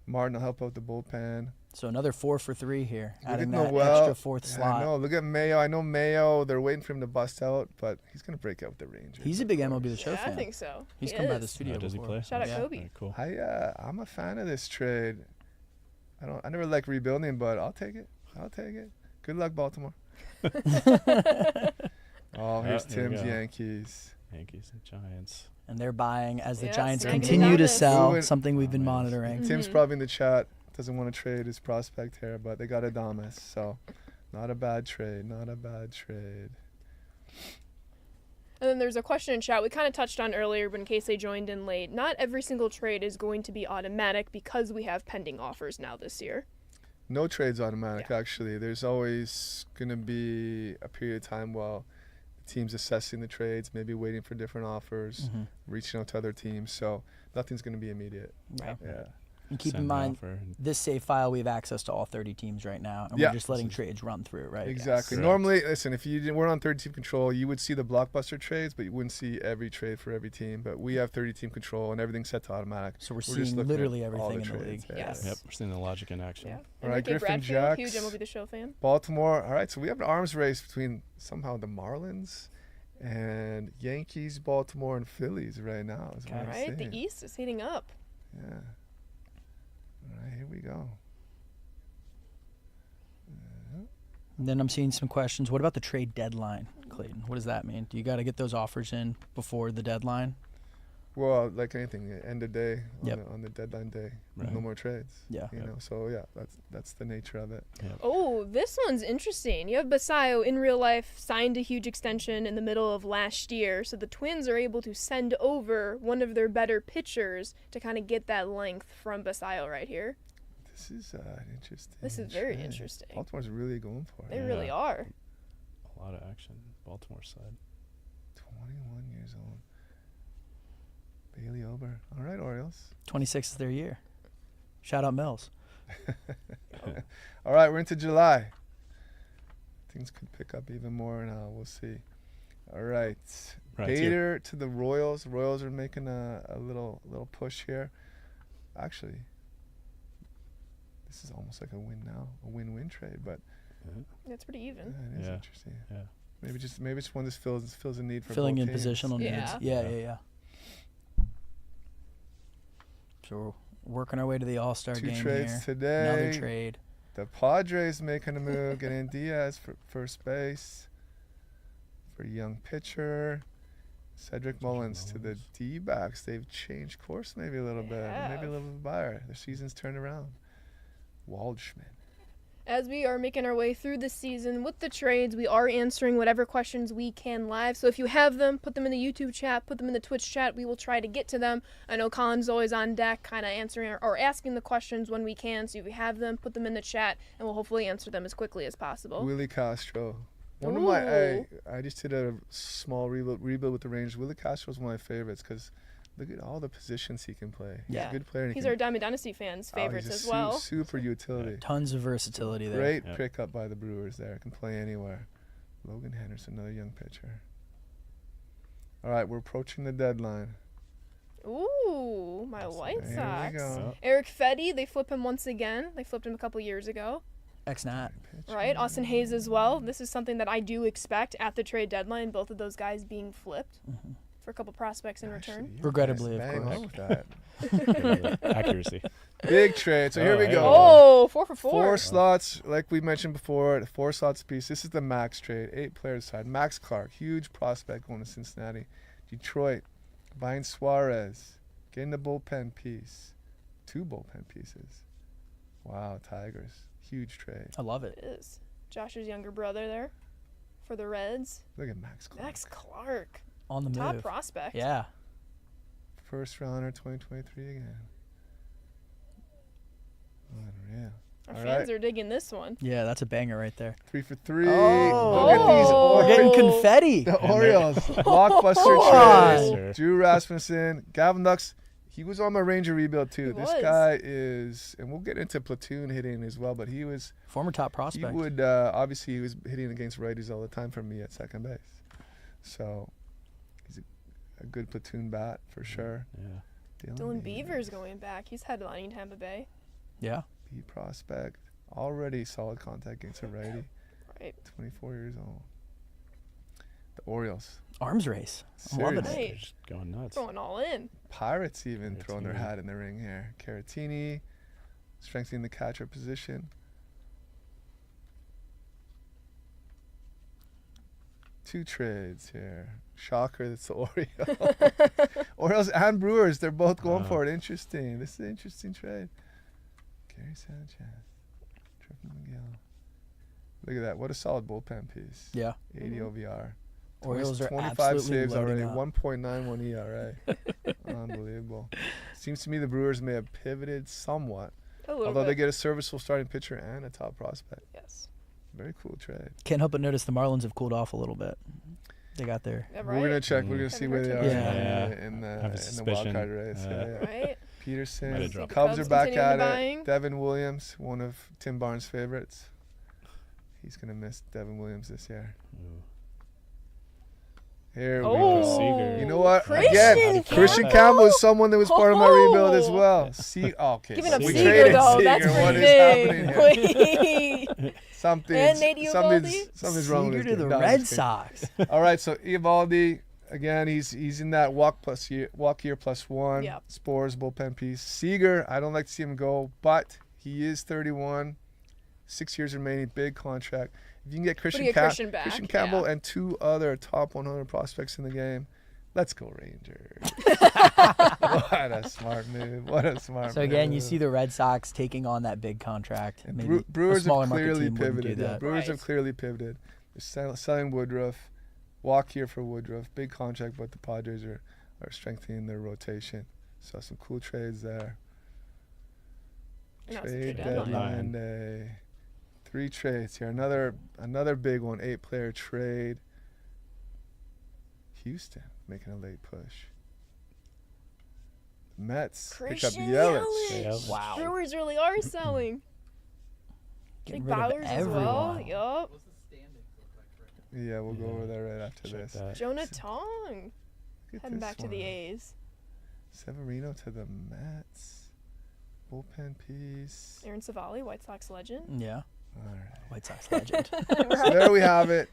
Martin will help out the bullpen. So another 4 for 3 here, Look adding at that Noel. extra fourth Yeah, slot. I know. Look at Mayo. I know Mayo. They're waiting for him to bust out, but he's gonna break out with the Rangers. He's a of big course. MLB The Show Yeah, fan. I think so. He's He come by the is. studio Does he before. play? Shout out Yeah. Kobe. Very cool. I'm a fan of this trade. I never like rebuilding, but I'll take it. I'll take it. Good luck, Baltimore. Oh, here's there we Tim's go. Yankees. Yankees and Giants. And they're buying as the Yeah, Giants snacking continue on to this. sell, Moving- something we've been Oh, man. monitoring. Tim's Mhm. probably in the chat. Doesn't want to trade his prospect here, but they got Adames, so not a bad trade. Not a bad trade. And then there's a question in chat we kind of touched on earlier, but in case they joined in late, not every single trade is going to be automatic because we have pending offers now this year. No trades automatic, actually. There's always going to be a period of time while the team's assessing the trades, maybe waiting for different offers, Mhm. reaching out to other teams. So nothing's going to be immediate. Right. Yeah. And keep Send in the mind, offer and- this save file, we have access to all 30 teams right now, and Yeah. we're just letting trades run through, right? Exactly. Correct. Normally, listen, if you weren't on 30 team control, you would see the blockbuster trades, but you wouldn't see every trade for every team. But we have 30 team control and everything's set to automatic. So we're just seeing looking at literally all everything in the trades. league. Yes. Yep, we're seeing the logic in action. Yeah. All right, Enrique Griffin Bradfield, huge Jacks. MLB The Show fan. Baltimore. All right, so we have an arms race between somehow the Marlins and Yankees, Baltimore, and Phillies right now. Is what I'm Right? seeing. The East is heating up. Yeah. All right, here we go. And then I'm seeing some questions. What about the trade deadline, Clayton? What does that mean? Do you got to get those offers in before the deadline? Well, like anything, end of day on, Yep. on the deadline day, Right. no more trades. Yeah. You Yep. know, so yeah, that's the nature of it. Oh, this one's interesting. You have Basayo in real life signed a huge extension in the middle of last year, so the Twins are able to send over one of their better pitchers to kind of get that length from Basayo right here. This is an interesting. This is very trade. interesting. Baltimore's really going for They it. really are. A lot of action. Baltimore side. 21 years old. Bailey Ober. All right, Orioles. 26 is their year. Shout out Mills. All right, we're into July. Things could pick up even more now. We'll see. All right. Right, Bader to the Royals. Royals are making a little push here. Actually, this is almost like a win now, a win-win trade. But That's pretty yeah, even. it is Yeah. interesting. Yeah. Maybe just one that fills a need for Filling both in teams. positional Yeah. needs. Yeah. So we're working our way to the All-Star Two game trades here. today. Another trade. The Padres making a move, getting Diaz for first base for a young pitcher. Cedric Mullins to the D-backs. They've changed course maybe a little bit. Maybe a little bit buyer. Their season's turned around. Waldschmidt. As we are making our way through the season with the trades, we are answering whatever questions we can live. So if you have them, put them in the YouTube chat, put them in the Twitch chat. We will try to get to them. I know Colin's always on deck, kind of answering or asking the questions when we can. So if you have them, put them in the chat, and we'll hopefully answer them as quickly as possible. Willie Castro. One of my, I just did a small rebuild with the Rangers. Willie Castro is one of my favorites because look at all the positions he can play. He's Yeah. a good player. And He's our Diamond Dynasty fans' favorites he's a as well. Super utility. Tons of versatility there. Great Yeah. pickup by the Brewers there. Can play anywhere. Logan Henderson, another young pitcher. All right, we're approaching the deadline. Ooh, my White There we Sox. go. Eric Fetty, they flip him once again. They flipped him a couple years ago. Ex-Nat. Pitcher. Right, Austin Hayes as well. This is something that I do expect at the trade deadline, both of those guys being flipped for a couple prospects in return. Actually, you Regrettably, guys of bang course. on with that. Accuracy. Big trade. So here we Oh, go. Oh, 4 for 4. 4 slots, like we mentioned before, 4 slots apiece. This is the max trade. 8 players side. Max Clark, huge prospect going to Cincinnati. Detroit, buying Suarez, getting the bullpen piece. 2 bullpen pieces. Wow, Tigers. Huge trade. I love it. It is. Josh's younger brother there for the Reds. Look at Max Clark. Max Clark, On the top move. prospect. Yeah. First rounder 2023 again. Unreal. Our All fans right. are digging this one. Yeah, that's a banger right there. 3 for 3. Oh. Look at these We're getting Oh. confetti. The And Orioles. Come Blockbuster on. trade. Drew Rasmussen. Gavin Lux. He was on my Ranger rebuild too. He This was. guy is, and we'll get into platoon hitting as well, but he Former top prospect. would, obviously he was hitting against righties all the time for me at second base. So he's a good platoon bat for sure. Yeah. Dylan Beaver's going back. He's headlining Tampa Bay. Yeah. B prospect. Already solid contact against a righty. Right. 24 years old. The Orioles. Arms race. I'm loving Seriously. it. Right. Just going nuts. Going all in. Pirates even throwing their Caratini. hat in the ring here. Caratini strengthening the catcher position. 2 trades here. Shocker, that's the Orioles. Orioles and Brewers, they're both going Wow. for it. Interesting. This is an interesting trade. Gary Sanchez. Triple McGill. Look at that. What a solid bullpen piece. Yeah. 80 OVR. Orioles are 25 absolutely saves loading already. up. 1.91 ERA. Unbelievable. Seems to me the Brewers may have pivoted somewhat. A little Although bit. they get a serviceable starting pitcher and a top prospect. Yes. Very cool trade. Can't help but notice the Marlins have cooled off a little bit. They got their Yeah, We're gonna check. We're Mm. gonna see where they are Yeah. in I have a the wild suspicion. card race. Yeah. Right? Might Peterson. have dropped. Cubs are back continuing at the it. buying. Devin Williams, one of Tim Barnes' favorites. He's gonna miss Devin Williams this year. Ooh. Here we Oh, go. Seager. You know what? Christian Again, Christian Campbell is someone that was part of my rebuild as well. Okay. Giving so up we Seager, traded though. Seager. That's What pretty is happening big. here? Wait. Something's, And Nate Eovaldi? something's wrong Seager with to this the kid. No, I'm Red just kidding. Sox. All right, so Eovaldi, again, he's in that walk year plus 1. Yep. Spores, bullpen piece. Seager, I don't like to see him go, but he is 31. 6 years remaining, big contract. If you can get Christian, Christian back, Campbell yeah. and 2 other top 100 prospects in the game, let's go Rangers. What a smart move. What a smart move. So again, you see the Red Sox taking on that big contract. And Maybe a Brewers smaller have market clearly team wouldn't do pivoted. Yeah, that. Brewers Right. have clearly pivoted. They're selling Woodruff. Walk here for Woodruff. Big contract, but the Padres are strengthening their rotation. So some cool trades there. And that's the Trade trade deadline. deadline day. 3 trades here. Another big one. 8-player trade. Houston making a late push. Mets pick up Christian Yelich. Yelich. Wow. Brewers really are selling. Getting Jake rid of Bowers as well. everyone. Yup. Yeah, we'll go over that right after Check this. that. Jonah Tong Look at heading this back to the one. A's. Severino to the Mets. Bullpen piece. Aaron Savali, White Sox legend. Yeah. All right. White Sox legend. So there we have it.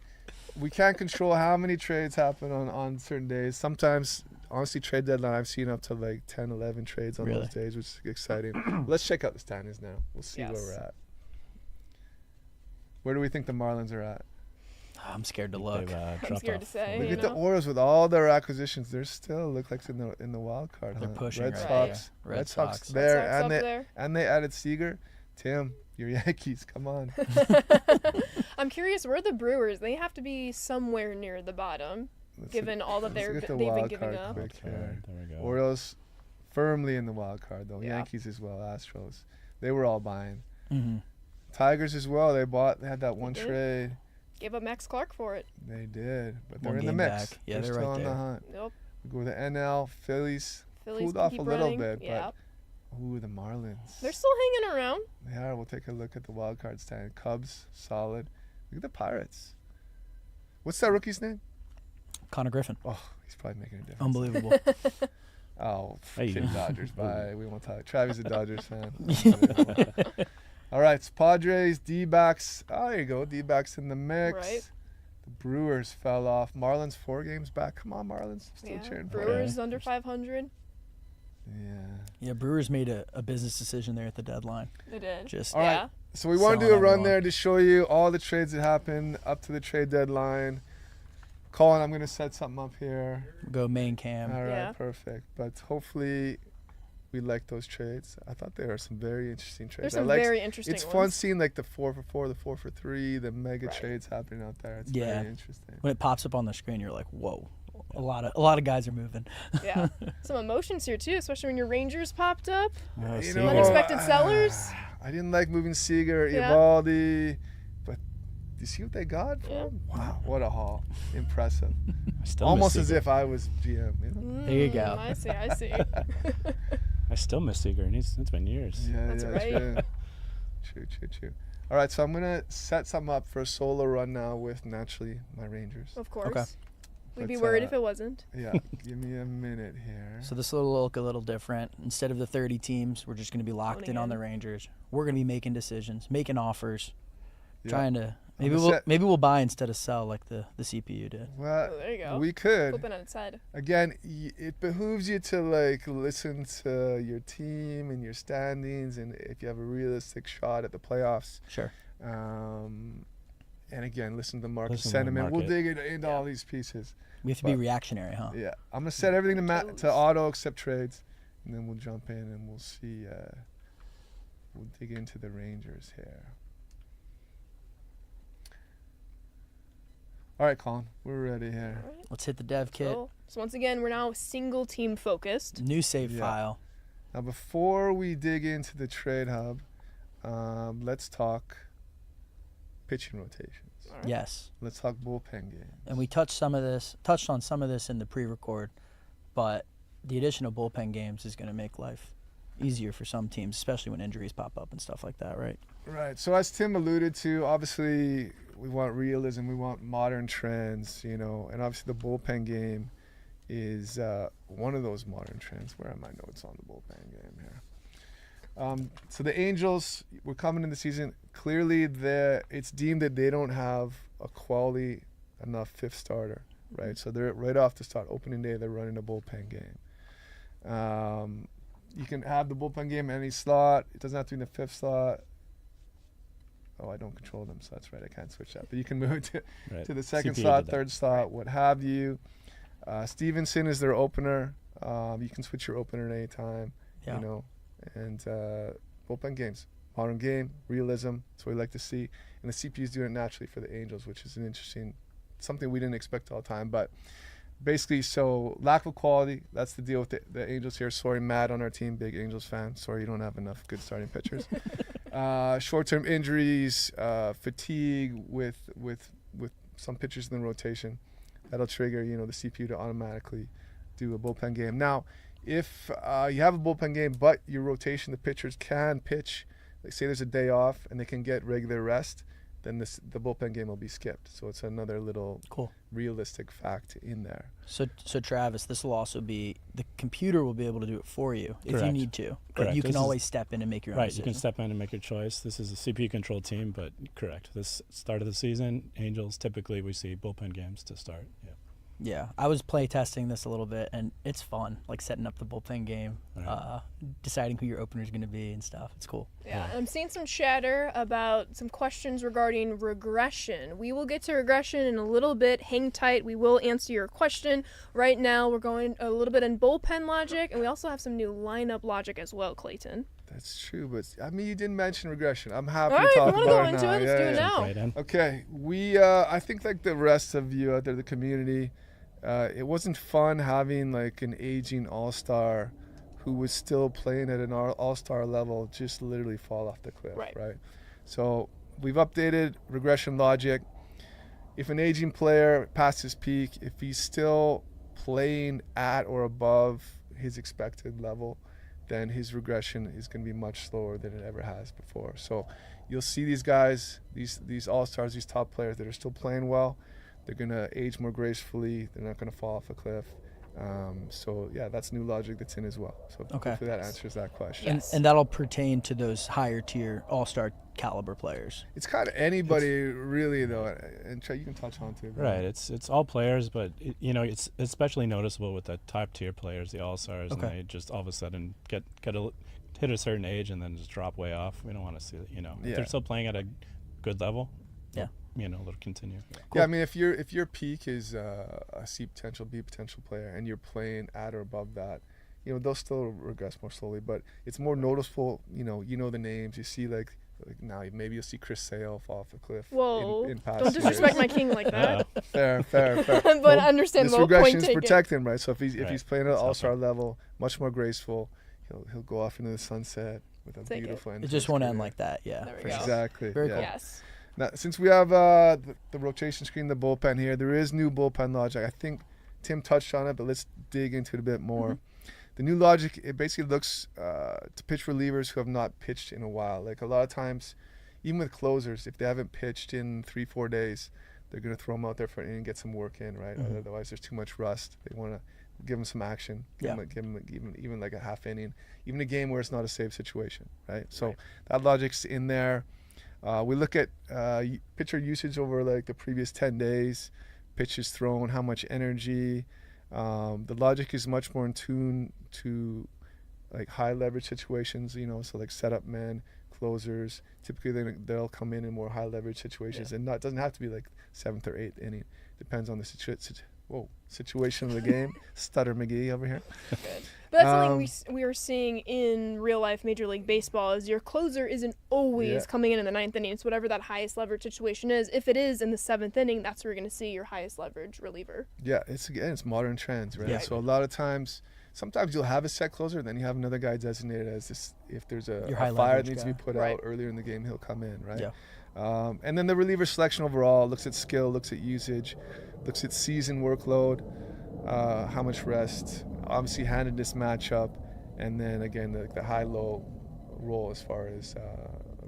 We can't control how many trades happen on certain days. Sometimes, honestly, trade deadline, I've seen up to like 10, 11 trades on Really? those days, which is exciting. Let's check out the standings now. We'll see where Yes. we're at. Where do we think the Marlins are at? I'm scared to look. They've, I'm dropped scared to off. say. Look you at the know? Orioles with all their acquisitions. They're still look like in the wild card. They're hunt. pushing Red right Sox. there. Red Sox Sox. there, Red Sox and up they there. and they added Seager. Tim, your Yankees, come on. I'm curious, where are the Brewers? They have to be somewhere near the bottom, Let's given all that let's they've look at the been wild giving card up. quick Okay, here. there we go. Orioles firmly in the wild card though. Yeah. Yankees as well. Astros. They were all buying. Mm-hmm. Tigers as well. They had that one did? trade. Gave up Max Clark for it. They did, but they're One in the game mix. back. Yeah, they're they're still right on the there. hunt. Nope. We go with the NL, Phillies Phillies cooled can off keep a little running. bit, Yeah. but ooh, the Marlins. They're still hanging around. Yeah, we'll take a look at the wild card stand. Cubs, solid. Look at the Pirates. What's that rookie's name? Connor Griffin. Oh, he's probably making a difference. Unbelievable. Oh, Hey. kid Dodgers. Bye. We won't talk. Travis is a Dodgers fan. Unbelievable. All right, it's Padres, D-backs. Oh, there you go. D-backs in the mix. Right. The Brewers fell off. Marlins 4 games back. Come on, Marlins. Still cheering for you. Brewers under 500. Yeah. Yeah, Brewers made a business decision there at the deadline. They did. Just All right. Yeah. So we want to do a Selling run everyone. there to show you all the trades that happened up to the trade deadline. Colin, I'm going to set something up here. go main cam. All right, Yeah. perfect. But hopefully we like those trades. I thought there were some very interesting trades. There's some I like, very interesting It's ones. fun seeing like the 4 for 4, the 4 for 3, the mega Right. trades happening out there. It's Yeah. very interesting. When it pops up on the screen, you're like, whoa. A lot of guys are moving. Yeah. Some emotions here too, especially when your Rangers popped up. Oh, You Seager. know, Unexpected sellers. I didn't like moving Seager, Yeah. Eovaldi, but do you see what they got for Yeah. him? Wow, what a haul. Impressive. I still Almost miss as Seager. if I was GM. You know? There you go. I see. I see. I still miss Seager, and it's been years. Yeah, That's yeah, right. True. All right, so I'm going to set something up for a solo run now with, naturally, my Rangers. Of course. Okay. We'd be But, worried if it wasn't. Yeah, give me a minute here. So this will look a little different. Instead of the 30 teams, we're just going to be locked Owning in on the in. Rangers. We're going to be making decisions, making offers, Yeah. trying to I'm gonna set- maybe we'll buy instead of sell like the CPU did. Well, Oh, there you go. we could. Flipping on its side. Again, it behooves you to like listen to your team and your standings, and if you have a realistic shot at the playoffs. Sure. And again, listen to the market Listen to the sentiment. We'll market. dig into all these pieces. We have to be But- reactionary, huh? Yeah, I'm gonna set everything to Toes. to auto accept trades, and then we'll jump in and we'll see. We'll dig into the Rangers here. All right, Colin, we're ready here. All right. Let's hit the dev kit. Cool. So once again, we're now single team focused. New save Yeah. file. Now, before we dig into the trade hub, let's talk pitching rotations. All right. Yes. Let's talk bullpen games. And we touched on some of this in the pre-record, but the addition of bullpen games is going to make life easier for some teams, especially when injuries pop up and stuff like that, right? Right. So as Tim alluded to, obviously we want realism, we want modern trends, and obviously the bullpen game is one of those modern trends. Where are my notes on the bullpen game here? So the Angels, we're coming in the season. Clearly, it's deemed that they don't have a quality enough fifth starter, right? So they're right off the start, opening day, they're running a bullpen game. You can have the bullpen game in any slot. It doesn't have to be in the fifth slot. Oh, I don't control them, so that's right. I can't switch that. But you can move it Right. to the second CPU slot, did that. third slot, what have you. Stevenson is their opener. You can switch your opener at any time, Yeah. And bullpen games, modern game, realism. That's what we like to see. And the CPU is doing it naturally for the Angels, which is an interesting, something we didn't expect all the time. But basically, so lack of quality, that's the deal with the Angels here. Sorry, Matt on our team, big Angels fan. Sorry you don't have enough good starting pitchers. Short-term injuries, fatigue with some pitchers in the rotation. That'll trigger, the CPU to automatically do a bullpen game. Now, if you have a bullpen game, but your rotation, the pitchers can pitch, like say there's a day off and they can get regular rest, then the bullpen game will be skipped. So it's another little Cool. realistic fact in there. So Travis, this will also be the computer will be able to do it for you if you Correct. need to, but Correct. you can This is- always step in and make your own Right, decision. you can step in and make your choice. This is a CPU controlled team, but correct. This start of the season, Angels typically we see bullpen games to start. Yeah. Yeah, I was play testing this a little bit, and it's fun, like setting up the bullpen game, Right. deciding who your opener is going to be and stuff. It's cool. Yeah, and I'm seeing some chatter about some questions regarding regression. We will get to regression in a little bit. Hang tight. We will answer your question. Right now, we're going a little bit in bullpen logic, and we also have some new lineup logic as well, Clayton. That's true, but you didn't mention regression. I'm happy All to right, if you talk want to about go it into now. it, let's do it Yeah. now. Right in. Okay, I think like the rest of you out there, the community, it wasn't fun having like an aging all-star who was still playing at an all-star level just literally fall off the cliff, Right. right? So we've updated regression logic. if an aging player past his peak, if he's still playing at or above his expected level, then his regression is going to be much slower than it ever has before. So you'll see these guys, these all-stars, these top players that are still playing well, they're going to age more gracefully. They're not going to fall off a cliff. So yeah, that's new logic that's in as well. So hopefully that answers that question. And that'll pertain to those higher tier all-star caliber players. It's kind of anybody really though, and Trey, you can touch on too. Right, it's all players, but it's especially noticeable with the top tier players, the all-stars, and they just all of a sudden hit a certain age and then just drop way off. We don't want to see that. If they're still playing at a good level, they'll continue. Cool. Yeah, I mean, if your peak is a C potential, B potential player, and you're playing at or above that, they'll still regress more slowly, but it's more noticeable. You know the names. You see like now maybe you'll see Chris Sale fall off the cliff. Whoa! In past Don't disrespect years. my king like that. Fair. But understandable. This regression is Point taken. protecting, right? So if he's playing at an all-star level, much more graceful, he'll go off into the sunset with a beautiful end. It just won't end like that. Yeah. There we go. Exactly. Very cool. Yes. Now, since we have the rotation screen, the bullpen here, there is new bullpen logic. I think Tim touched on it, but let's dig into it a bit more. Mm-hmm. The new logic, it basically looks to pitch relievers who have not pitched in a while. Like a lot of times, even with closers, if they haven't pitched in 3-4 days, they're going to throw them out there for an inning and get some work in, right? Mm-hmm. Otherwise, there's too much rust. They want to give them some action, give them even like a half inning, even a game where it's not a save situation, right? So that logic's in there. We look at pitcher usage over like the previous 10 days, pitches thrown, how much energy. The logic is much more in tune to like high leverage situations, so like setup men, closers. Typically they'll come in more high leverage situations, and it doesn't have to be like 7th or 8th inning. Depends on the situation of the game. Stutter McGee over here. But that's something we are seeing in real life Major League Baseball is your closer isn't always coming in the 9th inning. It's whatever that highest leverage situation is. If it is in the 7th inning, that's where you're going to see your highest leverage reliever. Yeah, it's modern trends, right? Yeah. So a lot of times, sometimes you'll have a set closer, then you have another guy designated as this. If there's a fire that needs to be put out earlier in the game, he'll come in, right? Yeah. And then the reliever selection overall looks at skill, looks at usage, looks at season workload, how much rest, obviously handedness matchup, and then again the high-low role as far as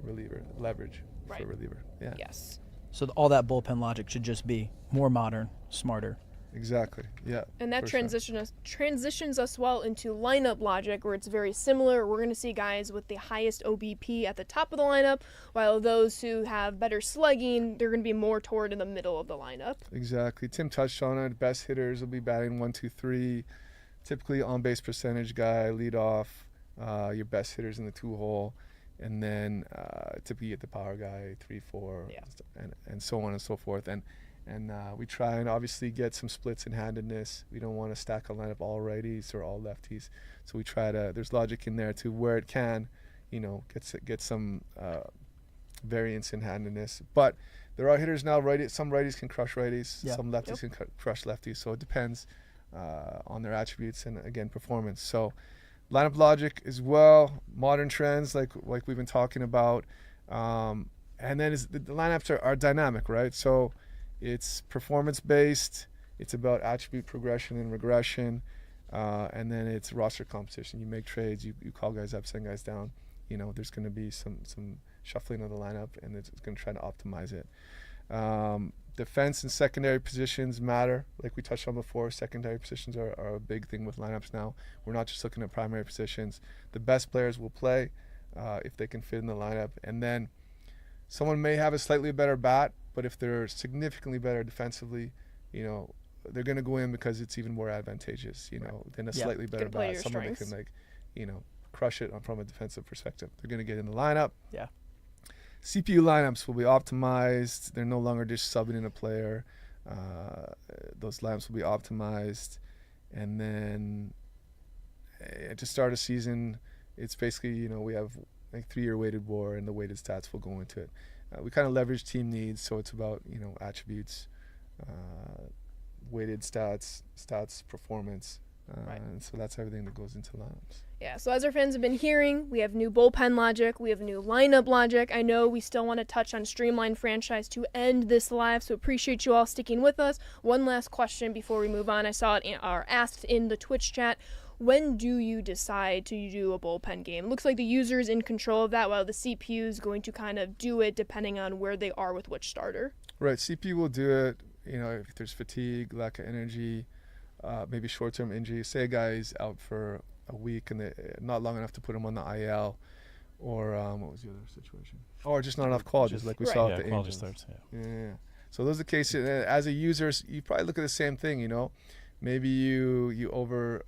reliever leverage for a reliever. Yeah. Yes. So all that bullpen logic should just be more modern, smarter. Exactly. Yeah. And that transitions us well into lineup logic, where it's very similar. We're going to see guys with the highest OBP at the top of the lineup, while those who have better slugging, they're going to be more toward in the middle of the lineup. Exactly. Tim touched on it. Best hitters will be batting 1, 2, 3. Typically on-base percentage guy, lead off, your best hitters in the 2-hole, and then typically you get the power guy, 3, 4, and so on and so forth. And we try and obviously get some splits in handedness. We don't want to stack a lineup all righties or all lefties. So we try to, there's logic in there to where it can, get some variance in handedness. But there are hitters now, some righties can crush righties, some lefties can crush lefties. So it depends on their attributes and, again, performance. So lineup logic as well, modern trends like we've been talking about. And then the lineups are dynamic, right? So it's performance-based. It's about attribute progression and regression. And then it's roster composition. You make trades. You call guys up, send guys down. There's going to be some shuffling of the lineup, and it's going to try to optimize it. Defense and secondary positions matter. Like we touched on before, secondary positions are a big thing with lineups now. We're not just looking at primary positions. The best players will play if they can fit in the lineup. And then someone may have a slightly better bat, but if they're significantly better defensively, they're going to go in because it's even more advantageous, than a slightly better bat. Someone that can crush it from a defensive perspective. They're going to get in the lineup. Yeah. CPU lineups will be optimized. They're no longer just subbing in a player. Those lineups will be optimized. And then to start a season, it's basically, we have like 3-year weighted WAR, and the weighted stats will go into it. We kind of leverage team needs, so it's about, attributes, weighted stats, performance. And so that's everything that goes into lineups. Yeah, so as our fans have been hearing, we have new bullpen logic, we have new lineup logic. I know we still want to touch on Streamline Franchise to end this live, so appreciate you all sticking with us. One last question before we move on. I saw it asked in the Twitch chat. When do you decide to do a bullpen game? Looks like the user is in control of that, while the CPU is going to kind of do it depending on where they are with which starter. Right, CPU will do it. If there's fatigue, lack of energy, maybe short-term injury. Say a guy's out for a week and not long enough to put him on the IL, or what was the other situation? Or just not enough quality, like we saw with the quality Angels. starts. Yeah. So those are the cases. As a user, you probably look at the same thing. Maybe you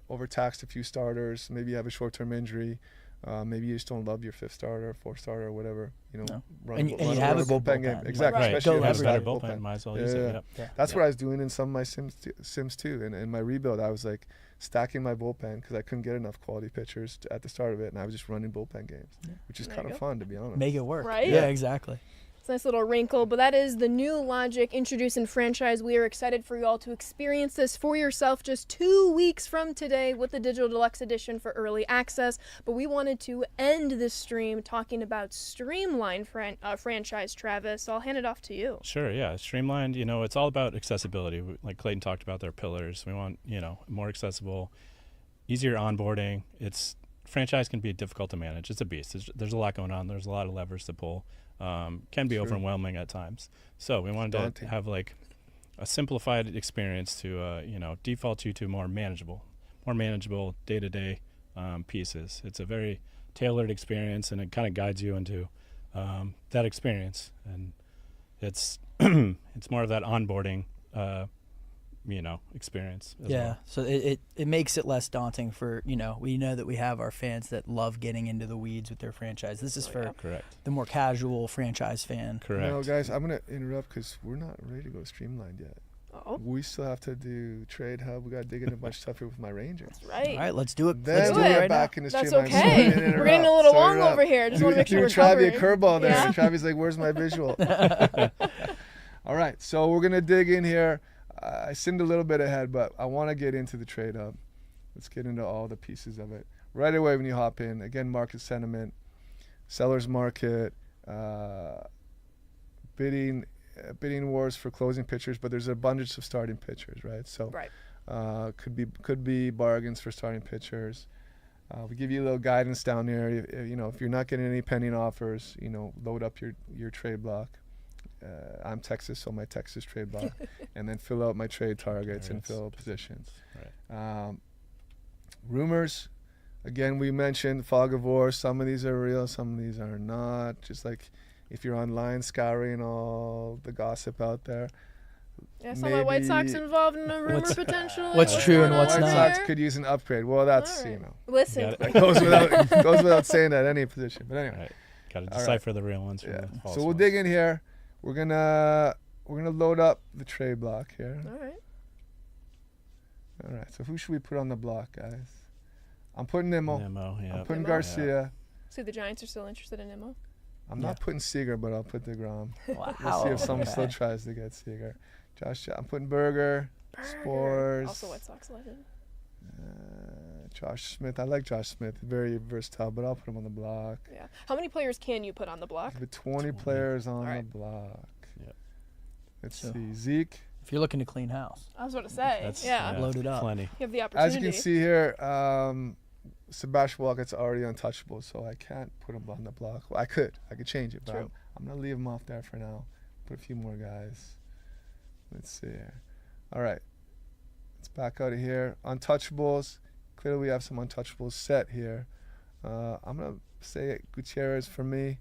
overtaxed a few starters. Maybe you have a short-term injury. Maybe you just don't love your fifth starter, fourth starter, or whatever. And you have a good bullpen game. Exactly. Right. Especially Go if you Have a have better a bullpen. Might as well Yeah, use yeah. it. Yep. That's what I was doing in some of my Sims too. And in my rebuild, I was like stacking my bullpen because I couldn't get enough quality pitchers at the start of it, and I was just running bullpen games, which is There kind you of go. fun, to be honest. Make it work. Right? Yeah, exactly. It's a nice little wrinkle, but that is the new logic introduced in franchise. We are excited for you all to experience this for yourself just 2 weeks from today with the Digital Deluxe Edition for early access. But we wanted to end this stream talking about Streamline franchise, Travis. So I'll hand it off to you. Sure, yeah. Streamlined, it's all about accessibility. Like Clayton talked about their pillars. We want, more accessible, easier onboarding. Franchise can be difficult to manage. It's a beast. There's a lot going on. There's a lot of levers to pull. Can be overwhelming at times. So we wanted to have like a simplified experience to, default you to more manageable day-to-day pieces. It's a very tailored experience, and it kind of guides you into that experience. And it's it's more of that onboarding, experience as well. So it makes it less daunting for, we know that we have our fans that love getting into the weeds with their franchise. This is for Correct. the more casual franchise fan. Correct. No, guys, I'm going to interrupt because we're not ready to go streamlined yet. Oh, We still have to do Trade Hub. We got to dig in a bunch of stuff here with my Rangers. that's right. All right, let's do it. Then Let's do we're it right now. back in the That's streamline. okay. Sorry to We're getting a interrupt. little Sorry long to over here. Just want to make sure we're Travi a covering. curveball there. Yeah. And Travi's like, where's my visual? All right, so we're going to dig in here. I simmed a little bit ahead, but I want to get into the Trade Hub. Let's get into all the pieces of it. Right away when you hop in, again, market sentiment, seller's market, bidding wars for closing pitchers, but there's an abundance of starting pitchers, right? So Right. could be bargains for starting pitchers. We give you a little guidance down there. If you're not getting any pending offers, load up your trade block. I'm Texas, so my Texas trade block, and then fill out my trade targets and fill positions. Right. Rumors, again, we mentioned fog of war. Some of these are real, some of these are not. Just like if you're online scouring all the gossip out there. Yeah, I saw my White Sox maybe- involved in a rumor potentially. what's true and going what's on not? White Sox there? could use an upgrade. Well, that's All right. Got Listen, it. that goes without saying at any position. But anyway. Right. Got to All right. decipher the real ones from Yeah. the false So we'll ones. dig in here. We're gonna load up the trade block here. all right. All right. So who should we put on the block, guys? I'm putting Nimmo. Nemo, yeah. I'm putting Nimmo. Garcia. So the Giants are still interested in Nimmo? I'm not putting Seager, but I'll put DeGrom. Wow. We'll see if someone still Okay. tries to get Seager. I'm putting Berger. Spores. Also White Sox legend. Josh Smith. I like Josh Smith. Very versatile, but I'll put him on the block. Yeah. How many players can you put on the block? With 20 players on the Alright. block. Yep. Let's So- see. Zeke. If you're looking to clean house, I was about to say. That's Yeah. Load it up. Plenty. You have the As opportunity. you can see here, Sebastian Walkett's already untouchable, so I can't put him on the block. Well, I could change it, but True. I'm going to leave him off there for now. Put a few more guys. Let's see here. All right. Let's back out of here. Untouchables. Clearly we have some untouchables set here. I'm going to say Gutierrez for me.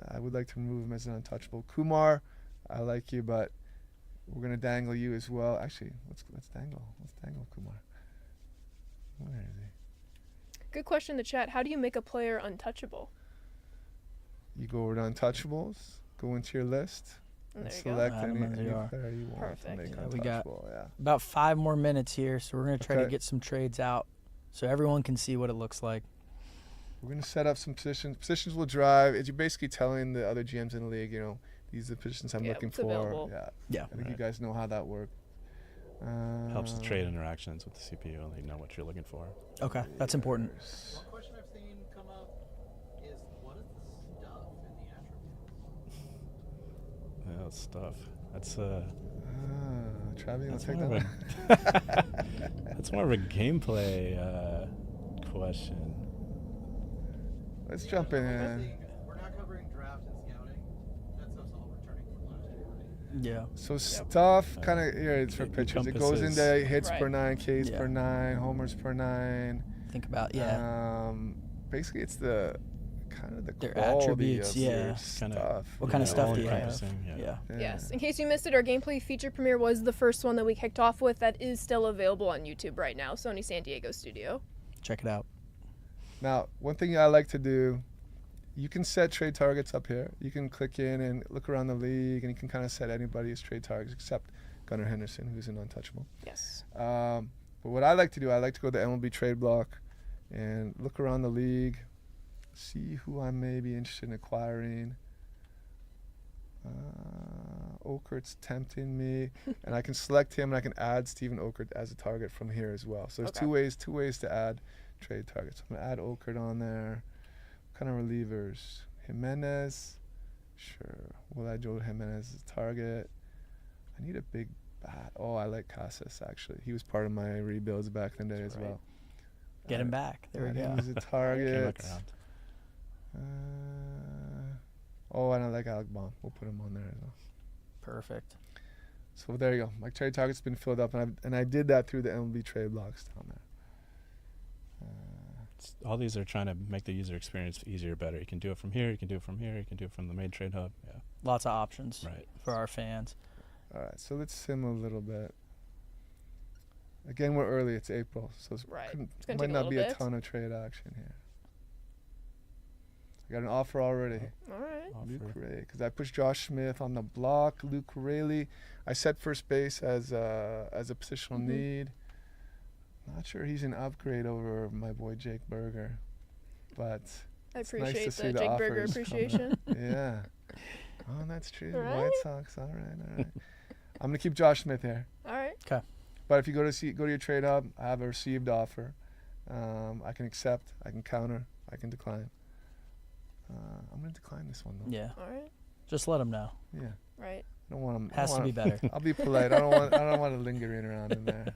I would like to remove him as an untouchable. Kumar, I like you, but we're going to dangle you as well. Actually, let's dangle. Let's dangle Kumar. Where is he? Good question in the chat. How do you make a player untouchable? You go over to untouchables, go into your list, And and there you go. select Add 'em as any they are. player you want Perfect. to make Yeah, we got- untouchable. Yeah. about 5 more minutes here, so we're going to try to Okay. get some trades out so everyone can see what it looks like. We're going to set up some positions. Positions will drive. You're basically telling the other GMs in the league, these are the positions I'm Yeah, looking what's for. available. Yeah. Yeah. I think you Right. guys know how that works. Helps the trade interactions with the CPU, and they know what you're looking for. Okay, that's important. One question I've seen come up is what is the stuff in the attributes? Yeah, stuff. That's Travis, that's take more that of one. that's more of a gameplay question. Let's jump in. We're not covering draft and scouting. That stuff's all returning from last year, right? Yeah. So stuff kind of here. It's for It pitchers. It goes into encompasses- hits per Right. 9, Ks Yeah. per 9, homers per 9. Think about Basically, it's the kind of the Their quality attributes, of yeah. your Kinda- stuff. What kind of Yeah, stuff all do you have? encompassing, yeah. Yeah. Yes. In case you missed it, our gameplay feature premiere was the first one that we kicked off with. That is still available on YouTube right now. Sony San Diego Studio. Check it out. Now, one thing I like to do, you can set trade targets up here. You can click in and look around the league, and you can kind of set anybody's trade targets except Gunnar Henderson, who's an untouchable. Yes. But what I like to do, I like to go to the MLB trade block and look around the league, see who I may be interested in acquiring. Okert's tempting me, and I can select him, and I can add Steven Okert as a target from here as well. So there's Okay. two ways to add trade targets. I'm gonna add Okert on there. What kind of relievers? Jimenez, sure. Will I Joe Jimenez as a target? I need a big bat. Oh, I like Casas actually. He was part of my rebuilds back in the day That's as right. well. Get him back. There we Add go. him as a Can target. look around. And I like Alec Baum. We'll put him on there as well. Perfect. So there you go. My trade target's been filled up, and I did that through the MLB trade blocks down there. All these are trying to make the user experience easier, better. You can do it from here. You can do it from here. You can do it from the main trade hub. Yeah. Lots of options Right. for our fans. All right, so let's sim a little bit. Again, we're early. It's April, so Right. couldn't- It's gonna might take a not little be bit. a ton of trade action here. I got an offer already. All right. Luke Offer. Ray, because I pushed Josh Smith on the block. Luke Rayleigh, I set first base as a positional Mhm. need. Not sure he's an upgrade over my boy Jake Berger, but I It's nice to appreciate see the the Jake Berger offers. appreciation. yeah. Oh, that's true. The Right? White Sox. All right. I'm gonna keep Josh Smith here. All right. But if you go to your trade hub, I have a received offer. I can accept. I can counter. I can decline. I'm gonna decline this one though. Yeah. All right. Just let them know. Yeah. Right. I don't want him. Has to be better. I'll be polite. I don't want to lingering around in there.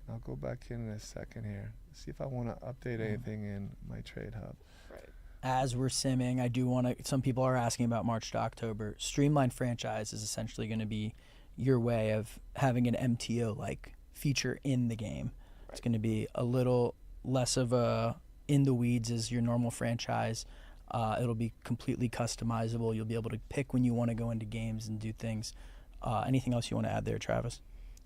I'll go back in a second here. See if I want to update anything in my trade hub. Right. As we're simming, I do want to. Some people are asking about March to October. Streamlined franchise is essentially going to be your way of having an MTO like feature in the game. It's going to be a little less of a in the weeds as your normal franchise. It'll be completely customizable. You'll be able to pick when you want to go into games and do things. Anything else you want to add there, Travis?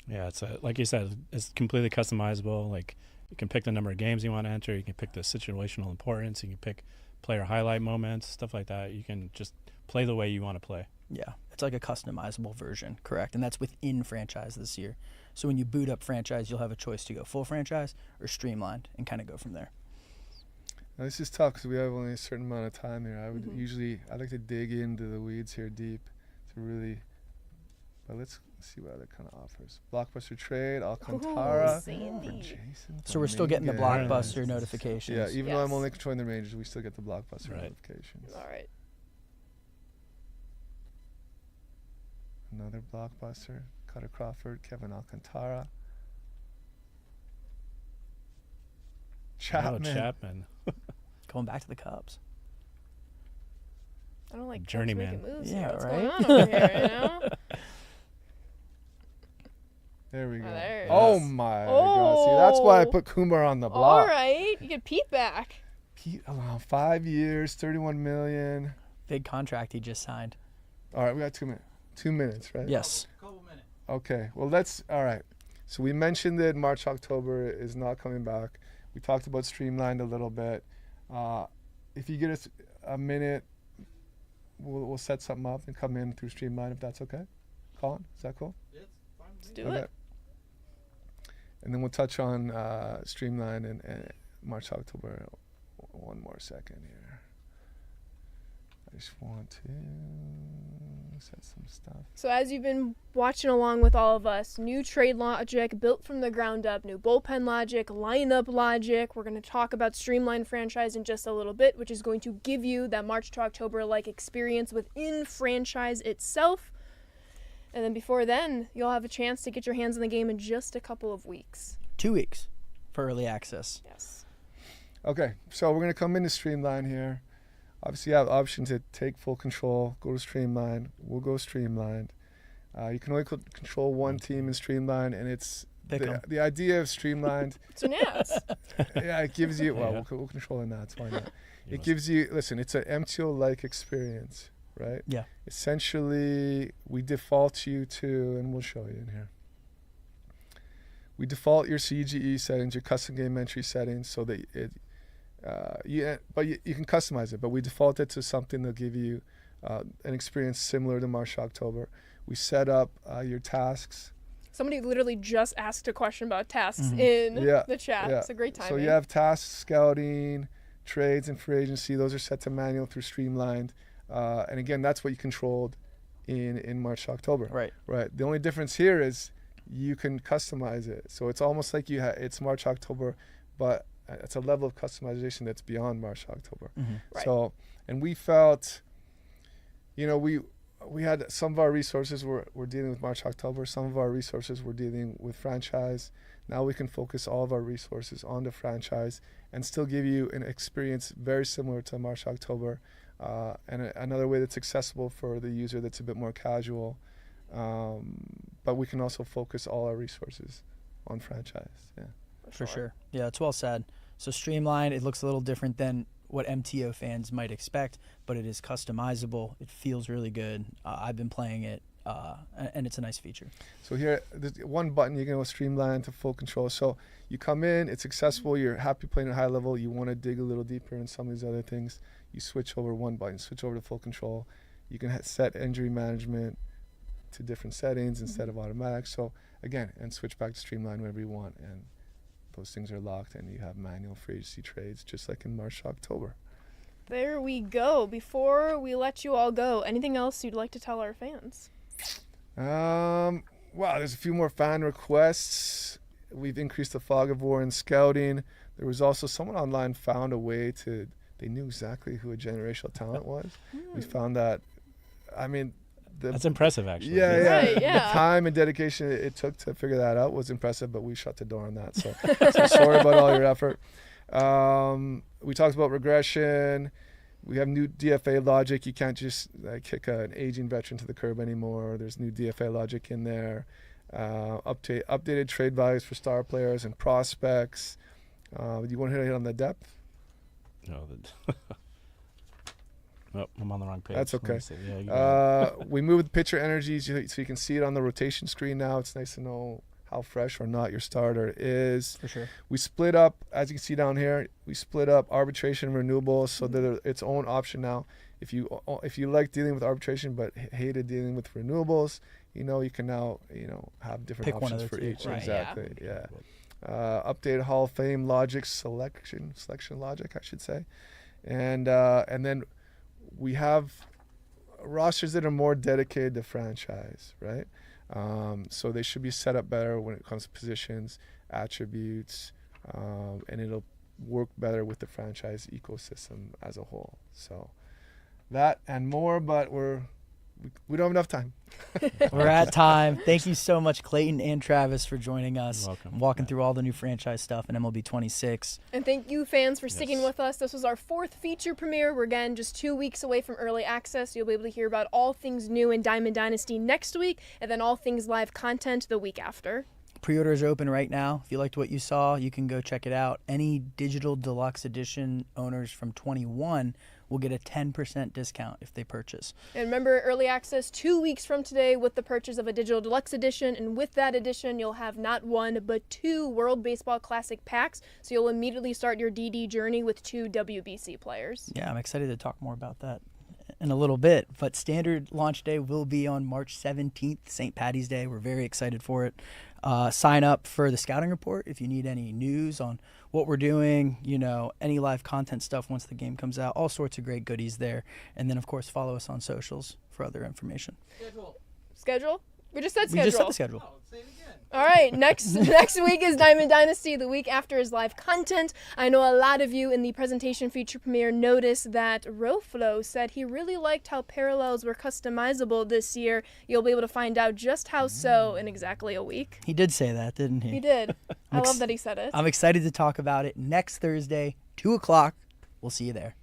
Yeah, it's like you said, it's completely customizable. Like you can pick the number of games you want to enter. You can pick the situational importance. You can pick player highlight moments, stuff like that. You can just play the way you want to play. Yeah, it's like a customizable version, correct? And that's within franchise this year. So when you boot up franchise, you'll have a choice to go full franchise or streamlined and kind of go from there. Now, this is tough because we have only a certain amount of time here. I would Mhm. I like to dig into the weeds here deep to really. But let's see what other kind of offers. Blockbuster trade, Alcantara. Ooh, Sandy. Jason So we're still getting the Dominguez. blockbuster notifications. Yeah, even though I'm Yes. only controlling the Rangers, we still get the blockbuster Right. notifications. All right. Another blockbuster. Cutter Crawford, Kevin Alcantara. Chapman. Oh, Chapman. Going back to the Cubs. I don't like Cubs Journeyman. making moves Yeah, here. What's right? going on over here, you know? There we go. there it Oh is. my God. See, that's why I Oh. put Kumar on the All block. right. You get Pete back. Pete, 5 years, 31 million. Big contract he just signed. All right, we got 2 minutes. 2 minutes, right? Yes. Couple minutes. Okay. Well, all right. So we mentioned that March, October is not coming back. We talked about Streamlined a little bit. If you get us a minute, we'll set something up and come in through Streamlined if that's okay. Colin, is that cool? It's fine with Let's me. do it. And then we'll touch on Streamline and March, October. One more second here. I just want to. Set some stuff. So as you've been watching along with all of us, new trade logic built from the ground up, new bullpen logic, lineup logic. We're going to talk about Streamline franchise in just a little bit, which is going to give you that March to October-like experience within franchise itself. And then before then, you'll have a chance to get your hands on the game in just a couple of weeks. 2 weeks for early access. Yes. Okay, so we're going to come into Streamline here. Obviously, you have the option to take full control, go to Streamline. We'll go Streamlined. You can only control one team in Streamline, and it's the idea of Streamlined. It's an ass. Yeah, it gives you, well, we'll control the Nats, why not? It gives you, listen, it's an MTO-like experience, right? Yeah. Essentially, we default you to, and we'll show you in here. We default your CGE settings, your custom game entry settings, so that you can customize it, but we default it to something that'll give you an experience similar to March, October. We set up your tasks. Somebody literally just asked a question about tasks in the chat. Yeah. It's a great time. So you have tasks, scouting, trades, and free agency. Those are set to manual through Streamlined. And again, that's what you controlled in March, October. Right. Right. The only difference here is you can customize it. So it's almost like it's March, October, but it's a level of customization that's beyond March, October. Right. So, and we felt, we had some of our resources were dealing with March, October. Some of our resources were dealing with franchise. Now we can focus all of our resources on the franchise and still give you an experience very similar to March, October, and another way that's accessible for the user that's a bit more casual. But we can also focus all our resources on franchise. Yeah. For sure. Yeah, it's well said. So Streamline, it looks a little different than what MTO fans might expect, but it is customizable. It feels really good. I've been playing it, and it's a nice feature. So here, there's one button, you can go Streamline to full control. So you come in, it's accessible, you're happy playing at high level, you want to dig a little deeper in some of these other things, you switch over one button, switch over to full control. You can set injury management to different settings instead of automatic. So again, and switch back to Streamline whenever you want, and those things are locked, and you have manual free agency trades just like in March, October. There we go. Before we let you all go, anything else you'd like to tell our fans? Wow, there's a few more fan requests. We've increased the fog of war in scouting. There was also someone online found a way they knew exactly who a generational talent was. We found that, that's impressive, actually. Yeah. Right, yeah. The time and dedication it took to figure that out was impressive, but we shut the door on that. So sorry about all your effort. We talked about regression. We have new DFA logic. You can't just kick an aging veteran to the curb anymore. There's new DFA logic in there. Updated trade values for star players and prospects. Do you want to hit on the depth? No. Oh, I'm on the wrong page. That's okay. Yeah, we moved pitcher energies so you can see it on the rotation screen now. It's nice to know how fresh or not your starter is. For sure. We split up, as you can see down here, we split up arbitration and renewables so that they're its own option now. If you like dealing with arbitration but hated dealing with renewables, you can now have different Pick one options of the for two. each. Right, Exactly. Yeah. Updated Hall of Fame logic selection logic, I should say, and then we have rosters that are more dedicated to franchise, right? So they should be set up better when it comes to positions, attributes, and it'll work better with the franchise ecosystem as a whole. So that and more, but we don't have enough time. We're at time. Thank you so much, Clayton and Travis, for joining us. You're welcome. Walking through all the new franchise stuff in MLB 26. And thank you, fans, for sticking Yes. with us. This was our 4th feature premiere. We're, again, just 2 weeks away from early access. You'll be able to hear about all things new in Diamond Dynasty next week, and then all things live content the week after. Pre-orders are open right now. If you liked what you saw, you can go check it out. Any digital deluxe edition owners from 21 will get a 10% discount if they purchase. And remember, early access 2 weeks from today with the purchase of a digital deluxe edition. And with that edition, you'll have not 1, but 2 World Baseball Classic packs. So you'll immediately start your DD journey with 2 WBC players. Yeah, I'm excited to talk more about that in a little bit. But standard launch day will be on March 17th, St. Paddy's Day. We're very excited for it. Sign up for the scouting report if you need any news on what we're doing, any live content stuff once the game comes out, all sorts of great goodies there. And then, of course, follow us on socials for other information. Schedule? We just said schedule. We just set the schedule. Say it again. All right, next week is Diamond Dynasty. The week after is live content. I know a lot of you in the presentation feature premiere noticed that Roflo said he really liked how parallels were customizable this year. You'll be able to find out just how so in exactly a week. He did say that, didn't he? He did. I love that he said it. I'm excited to talk about it next Thursday, 2 o'clock. We'll see you there.